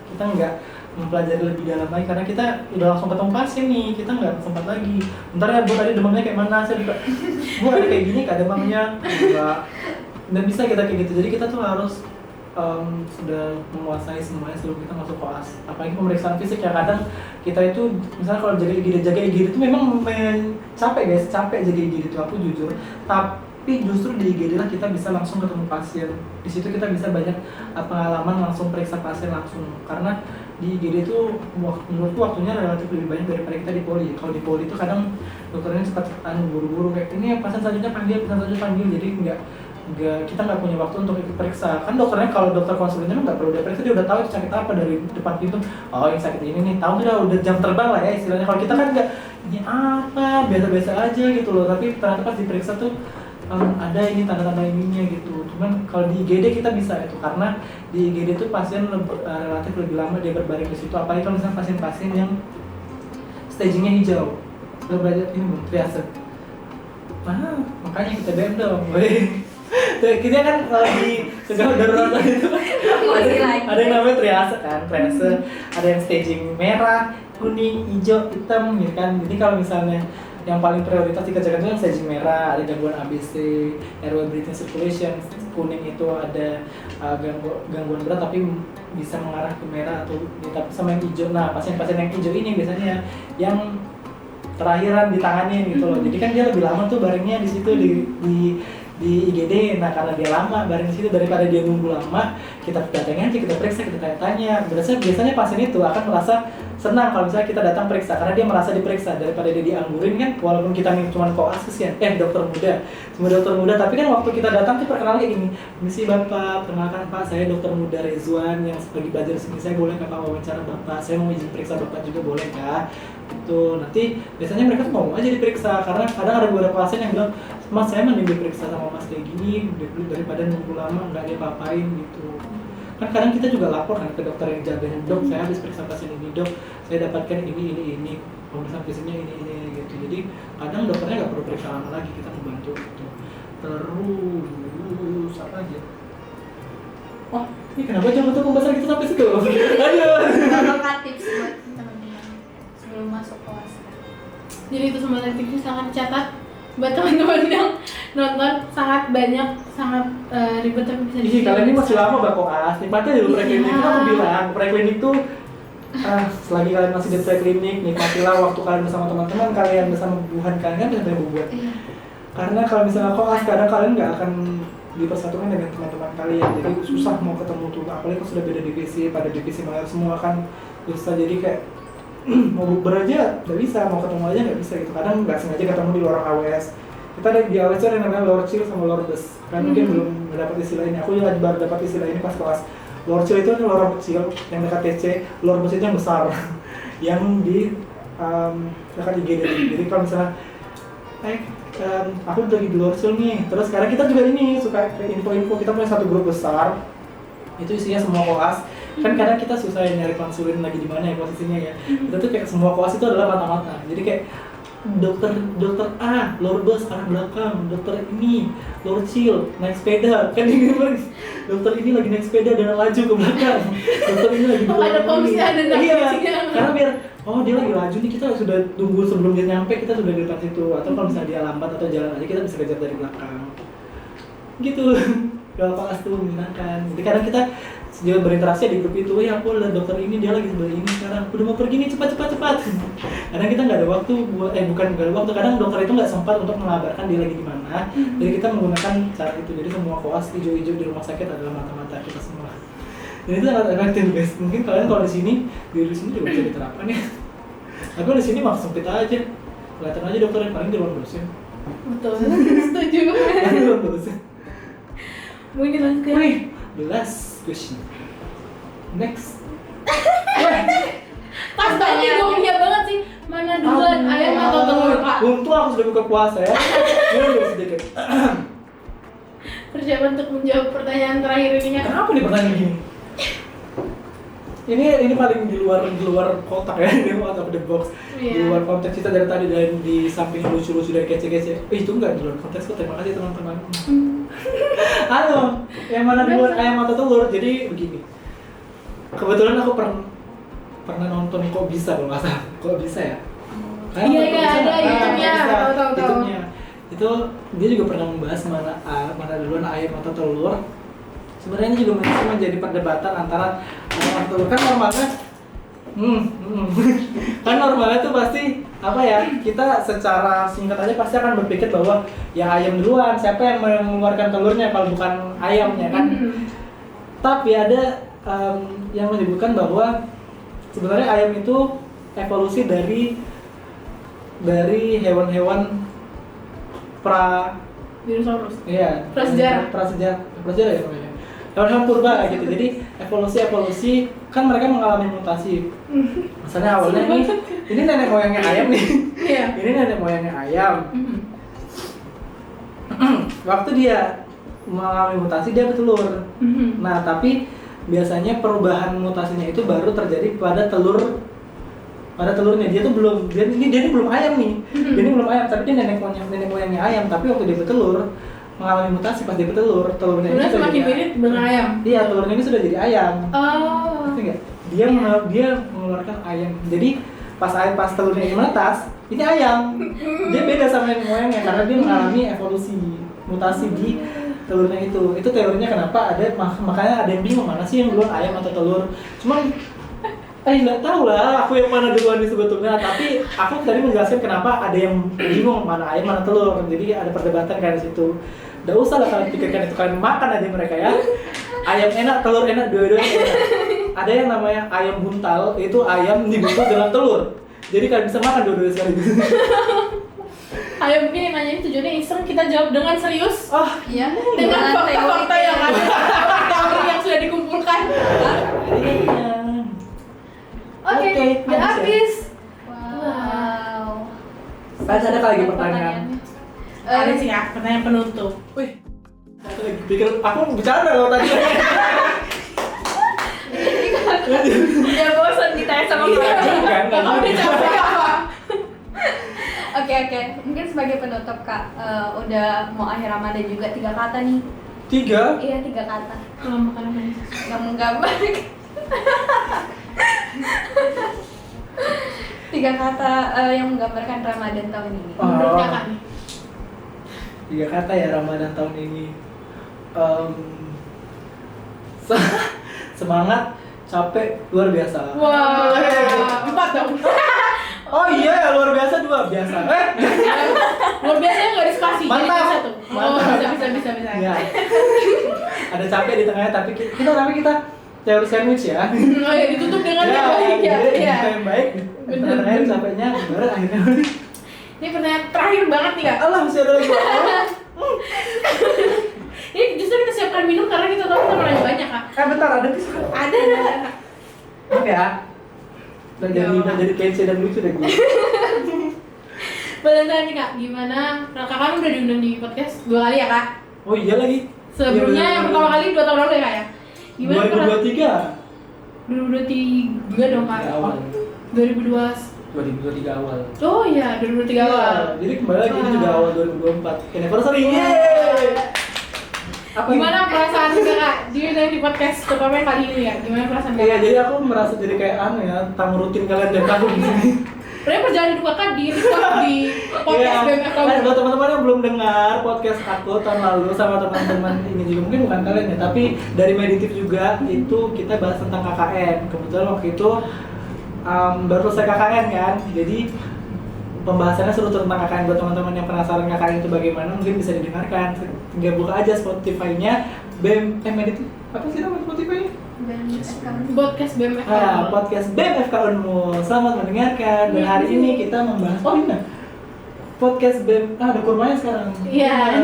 kita nggak mempelajari lebih dalam lagi karena kita udah langsung ketemu pasien nih, kita nggak sempat lagi. Bentar ya, Bu, tadi demamnya kayak mana? Saya juga, Bu, ada kayak gini kak demamnya? Nggak bisa kita kayak gitu. Jadi kita tuh harus sudah menguasai semuanya sebelum kita masuk koas. Apalagi pemeriksaan fisik ya, kadang kita itu misalnya kalau jaga IGD itu memang capek guys, capek jaga IGD itu, aku jujur. Tapi justru di IGD lah kita bisa langsung ketemu pasien. Di situ kita bisa banyak pengalaman langsung periksa pasien langsung, karena di IGD itu menurutku waktunya relatif lebih banyak daripada kita di poli. Kalau di poli itu kadang dokternya cepat buru-buru kayak ini pasien selanjutnya panggil, jadi kita nggak punya waktu untuk ikut periksa. Kan dokternya, kalau dokter konsultannya nggak perlu dia periksa, dia udah tahu itu sakit apa dari depan pintu. Oh, ini sakit ini nih, tahu udah jam terbang lah ya istilahnya. Kalau kita kan nggak, ini apa, biasa-biasa aja gitu loh. Tapi ternyata pas diperiksa tuh ada ini tanda-tanda ininya gitu. Cuman kalau di IGD kita bisa itu, karena di IGD itu pasien relatif lebih lama dia berbaring di situ. Apalagi kalau misalnya pasien-pasien yang stagingnya hijau, udah belajar ini belum triase. Makanya kita BM dong. Kita kan di segala darurat itu ada yang namanya triase kan, ada yang staging merah, kuning, hijau, hitam gitu kan. Jadi kalau misalnya yang paling prioritas dikerjakan itu yang staging merah, ada gangguan ABC, airway breathing circulation. Kuning itu ada gangguan berat tapi bisa mengarah ke merah, atau tapi sama yang hijau. Nah, pasien-pasien yang hijau ini biasanya yang terakhiran ditangani gitu loh. Jadi kan dia lebih lama tuh baringnya di situ di IGD. Nah, karena dia lama baring di situ, daripada dia nunggu lama, kita datangin aja, kita periksa, kita tanya-tanya. Biasanya pasien itu akan merasa senang kalau misalnya kita datang periksa, karena dia merasa diperiksa, daripada dia dianggurin kan. Walaupun kita nih cuma koas kesian, dokter muda, tapi kan waktu kita datang tuh perkenalan kayak gini, misi Bapak, perkenalkan Pak, saya dokter muda Rezwan yang lagi belajar di sini, saya boleh nggak Pak wawancara Bapak, saya mau izin periksa Bapak juga boleh kah? Itu nanti biasanya mereka tuh mau aja diperiksa, karena kadang ada beberapa pasien yang bilang, Mas, saya mending diperiksa sama Mas kayak gini daripada nunggu lama nggak dia apa-apain gitu. Kan kadang kita juga lapor kan ke dokter yang jaganya, dok saya habis periksa pasien ini, dok saya dapatkan ini pemeriksaan fisiknya ini gitu. Jadi kadang dokternya nggak perlu periksa lama lagi, kita membantu gitu. Terus apa aja? Wah, ini kenapa coba tuh pembahasan kita sampai situ? Aduh. Kalau tips buat teman-teman sebelum masuk kelas. Jadi itu semua tipsnya sangat dicatat buat teman-teman yang nonton, sangat banyak, sangat ribet tapi bisa Ih, kalian ini masih lama berkoas, nikmati dulu preklinik. Iya. Kan aku bilang, preklinik tuh selagi kalian masih di preklinik, nikmatilah waktu kalian bersama teman-teman kalian, bersama bubuhan kalian, kan bisa berbubuhan. Iya. Karena kalau misalnya koas, kadang kalian nggak akan dipersatukan dengan teman-teman kalian, jadi susah mau ketemu tuh. Apalagi kalau sudah beda divisi, pada divisi mayor semua kan susah, jadi kayak mau bukber aja nggak bisa, mau ketemu aja nggak bisa gitu. Kadang nggak sengaja ketemu di lorong AWS. Kita ada di AWS ada yang namanya lore chill sama lore bus. Kan mungkin belum mendapat istilah ini. Aku juga baru dapat istilah ini pas kelas. Lore chill itu lorong kecil yang dekat TC, lore bus itu yang besar, yang di dekat IGD. Jadi kalau misalnya aku lagi di lore chill nih, terus sekarang kita juga ini suka kayak info-info, kita punya satu grup besar, itu isinya semua koas. Kan kadang kita susah nyari konsulin lagi di mana ya posisinya ya. Kita tuh kayak semua koas itu adalah mata-mata. Jadi kayak dokter A, lore bus arah belakang, dokter ini, lore chill, naik sepeda. Kan ini dokter ini lagi naik sepeda dan laju ke belakang. Dokter ini lagi ada polisi, ada iya, polisinya. karena biar dia lagi laju nih, kita sudah tunggu sebelum dia nyampe, kita sudah di depan situ. Atau kalau misalnya dia lambat atau jalan aja, kita bisa kejar dari belakang. Gitu. Kalau kelas tuh menyenangkan. Jadi kadang kita juga berinteraksi di grup itu, ya aku lihat dokter ini, dia lagi sebelah ini sekarang, udah mau pergi nih, cepat. Kadang kita nggak ada waktu buat, bukan nggak ada waktu, kadang dokter itu nggak sempat untuk mengabarkan dia lagi di mana. Jadi kita menggunakan cara itu. Jadi semua koas hijau-hijau di rumah sakit adalah mata-mata kita semua. Dan itu sangat efektif guys. Mungkin kalian kalau di sini juga bisa diterapkan ya. Aku di sini maksud sempit aja. Kelihatan aja dokter yang paling di ruang dosen. Betul, setuju. Di ruang dosen. Mungkin kita lanjut ke The last question. Next. pas tadi gue banget sih, mana duluan ayam atau telur Kak? Untung aku sudah buka puasa ya. Dulu sedikit. Persiapan untuk menjawab pertanyaan terakhir ini ya. Kenapa nih pertanyaan gini? Ini paling di luar kotak ya, di out of the box. Di Iya. luar konteks kita dari tadi, dan di samping lucu-lucu dan kece-kece. Itu enggak di luar konteks kok. Terima kasih teman-teman. Halo, yang mana duluan ayam atau telur? Jadi begini. Kebetulan aku pernah nonton Kok Bisa kalau nggak salah. Kok Bisa ya? Iya, ada YouTube-nya. Tahu. YouTube-nya. Itu dia juga pernah membahas mana duluan ayam atau telur. Sebenarnya ini juga masih menjadi perdebatan antara ayam atau telur. Kan normalnya kan normalnya tuh pasti apa ya, kita secara singkat aja pasti akan berpikir bahwa ya ayam duluan, siapa yang mengeluarkan telurnya kalau bukan ayamnya kan. Tapi ada yang menyebutkan bahwa sebenarnya ayam itu evolusi dari hewan-hewan Dinosaurus. iya, Prasejarah ya namanya. Hewan-hewan purba gitu. Jadi evolusi kan mereka mengalami mutasi. Misalnya awalnya ini nenek moyangnya ayam nih. Iya. Ini nenek moyangnya ayam. Waktu dia mengalami mutasi dia bertelur. Nah, tapi biasanya perubahan mutasinya itu baru terjadi pada telurnya. Dia tuh belum dia belum ayam nih. Dia ini belum ayam, tapi dia nenek moyangnya ayam. Tapi waktu dia bertelur mengalami mutasi, pas dia bertelur, telurnya ini sudah semakin jadi mirip dengan ayam. Iya, telurnya ini sudah jadi ayam. Oh. Ngerti nggak? Dia mengeluarkan ayam. Jadi pas telurnya ini menetas, ini ayam. Dia beda sama yang moyangnya karena dia mengalami evolusi mutasi di telurnya itu. Itu teorinya kenapa makanya ada yang bingung mana sih yang duluan ayam atau telur. Cuman nggak tahu lah aku yang mana duluan sebetulnya, tapi aku tadi menjelaskan kenapa ada yang bingung mana ayam mana telur. Jadi ada perdebatan kayak di situ. Nggak usah lah kalian pikirkan itu, kalian makan aja mereka ya. Ayam enak, telur enak, dua-duanya enak. Ada yang namanya ayam buntal, itu ayam dibungkus dengan telur. Jadi kalian bisa makan dua-duanya sekaligus. Ayam ini nanya ini tujuannya iseng, kita jawab dengan serius. Iya. Dengan fakta-fakta yang ada, teori yang sudah dikumpulkan. Oke, udah habis. Wow. Ada lagi pertanyaan. Ada sih ya, pertanyaan penutup. Wih, aku lagi pikir, aku bicara loh tadi. Ya bosan ditanya sama Iya, orang. Kamu udah capek apa? Oke. Mungkin sebagai penutup Kak, udah mau akhir Ramadan juga, 3 kata nih. 3? Iya, 3 kata. Kalau makanan manis. Nggak menggambar. 3 3 kata yang menggambarkan Ramadan tahun ini. Menurut Oh. kakak nih. 3 kata ya Ramadan tahun ini. Semangat, capek, luar biasa. Wah, 4 dong. Oh iya ya, luar biasa 2 biasa. Luar biasanya nggak ada spasi. Jadi Mantap. bisa tuh. Oh, Mantap. bisa. Ya. Ada capek di tengahnya tapi kita teori sandwich ya. Oh ya, ditutup dengan yang baik ya. jadi Iya. yang baik. Bener. Tengahnya capeknya, baru akhirnya. Ini pertanyaan terakhir banget nih kak. Allah masih ada lagi. Ini justru kita siapkan minum karena kita tahu kita mau nanya banyak kak. Bentar, ada tisu. Ada. Maaf ya. Udah jadi kece dan lucu deh gue. Boleh tanya nih kak, gimana? Kakak kan udah diundang di podcast 2 kali ya kak? Oh iya lagi. Sebelumnya Iya, yang pertama kali 2 tahun lalu ya kak ya? Gimana 2023. 2023 dong kak? Ya, awal. 2002. 2023 awal. Oh iya, 2023 awal. Jadi kembali lagi ini juga awal 2024. Anniversary. Wah. Yeay. Apa Gimana perasaan kakak di podcast terutama kali ini ya? Gimana perasaan Iya, kakak? jadi aku merasa jadi kayak tamu rutin kalian tiap tahun di sini. Sebenarnya perjalanan hidup kakak di record di podcast Iya. BMF Kan buat teman-teman yang belum dengar podcast aku tahun lalu sama teman-teman ini juga mungkin bukan kalian ya, tapi dari Meditif juga itu kita bahas tentang KKN. Kebetulan waktu itu baru selesai KKN kan, jadi pembahasannya seru tentang KKN. Buat teman-teman yang penasaran KKN itu bagaimana mungkin bisa didengarkan. Tinggal buka aja Spotify-nya Meditif. Apa sih nama Spotify-nya? podcast BMF. Podcast BMFK Unmul. Selamat mendengarkan. Dan hari ini kita membahas podcast ada kurmanya sekarang. Iya.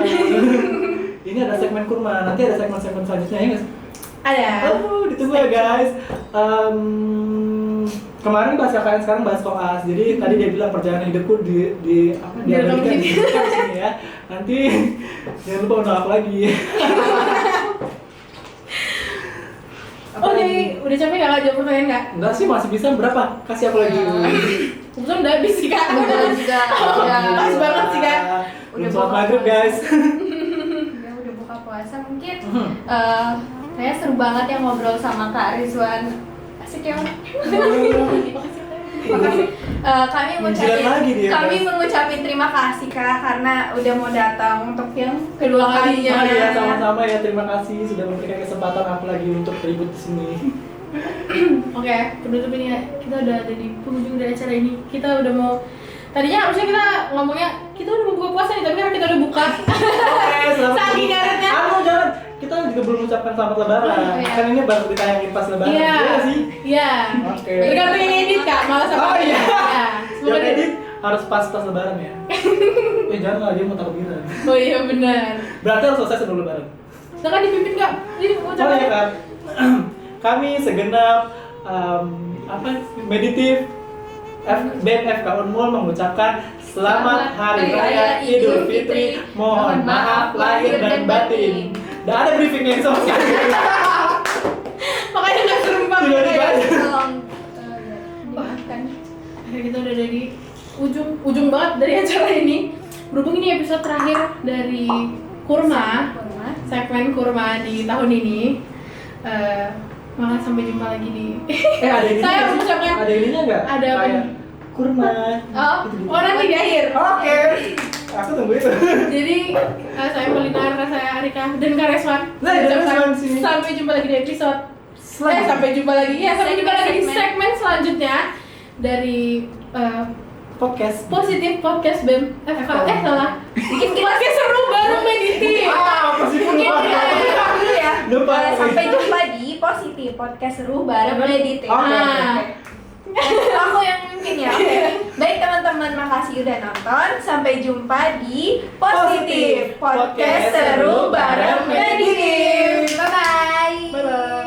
Ini ada segmen kurma. Nanti ada segmen-segmen selanjutnya ya nggak sih? Ada. Oh, ditunggu ya guys. Kemarin bahas KKN, sekarang bahas koas. Jadi tadi dia bilang perjalanan hidupku di Amerika di sini ya. Nanti jangan lupa undang aku lagi. Udah capek gak jawab pertanyaan kak? Enggak sih, masih bisa. Berapa? Kasih aku lagi. Kebetulan udah habis sih kak. Udah juga. Pas banget sih kak. Udah sholat maghrib guys. Udah buka puasa mungkin. Saya seru banget ya ngobrol sama Kak Rizwan. Asik ya. Kami mengucapin terima kasih Kak karena udah mau datang untuk yang kedua kalinya. Ya, sama-sama ya, terima kasih sudah memberikan kesempatan aku lagi untuk ribut di sini. Oke, penutup ini ya. Kita udah ada di penghujung dari acara ini. Kita udah mau tadinya harusnya kita ngomongnya kita udah mau buka puasa nih, tapi karena kita udah buka. Oke, selamat. Saking ngaretnya. Jangan. Kita juga belum mengucapkan selamat lebaran. Oh, iya. Kan ini baru ditayangin pas lebaran. Iya. Sih? Iya. Oke. Tergantung yang edit kak, malah sama. Oh iya. Ya, semoga Yang edit harus pas lebaran ya. Jangan lah, dia mau takbiran. Oh iya benar. Berarti harus selesai sebelum lebaran. Kita kan dipimpin kak. Ini Oh ucapan. ya kan. Kami segenap Meditif BMFK Unmul mengucapkan Selamat Hari Raya Idul Fitri. Mohon maaf lahir dan batin. Udah ada briefingnya sama sekali. Makanya nggak serempak. Tiba-tiba aja. Dimaafkan. Akhirnya kita udah ada di ujung banget dari acara ini. Berhubung ini episode terakhir dari Kurma, segmen Kurma di tahun ini. Maka sampai jumpa lagi di. Ada ini. Saya harus ucapkan. Ada ininya nggak? Ada apa? Kayak kurma. Oh nanti di akhir. Oke. Aku tunggu itu. Jadi saya Melina, saya Arika dan Kak Reswan. Nah, ada Ucapkan Reswan di sini. sampai jumpa lagi di episode. Sampai jumpa lagi ya. Sampai jumpa lagi di segmen selanjutnya dari Podcast. Positif Podcast BEM. Salah. Podcast seru bareng Meditif. Mungkin kita dulu ya. Lupa. Sampai jumpa di Positif Podcast seru bareng Meditif. Oke. Aku yang mungkin ya. Oke. Baik teman-teman, makasih udah nonton. Sampai jumpa di Positif Podcast seru bareng Meditif. Bye bye. Bye bye.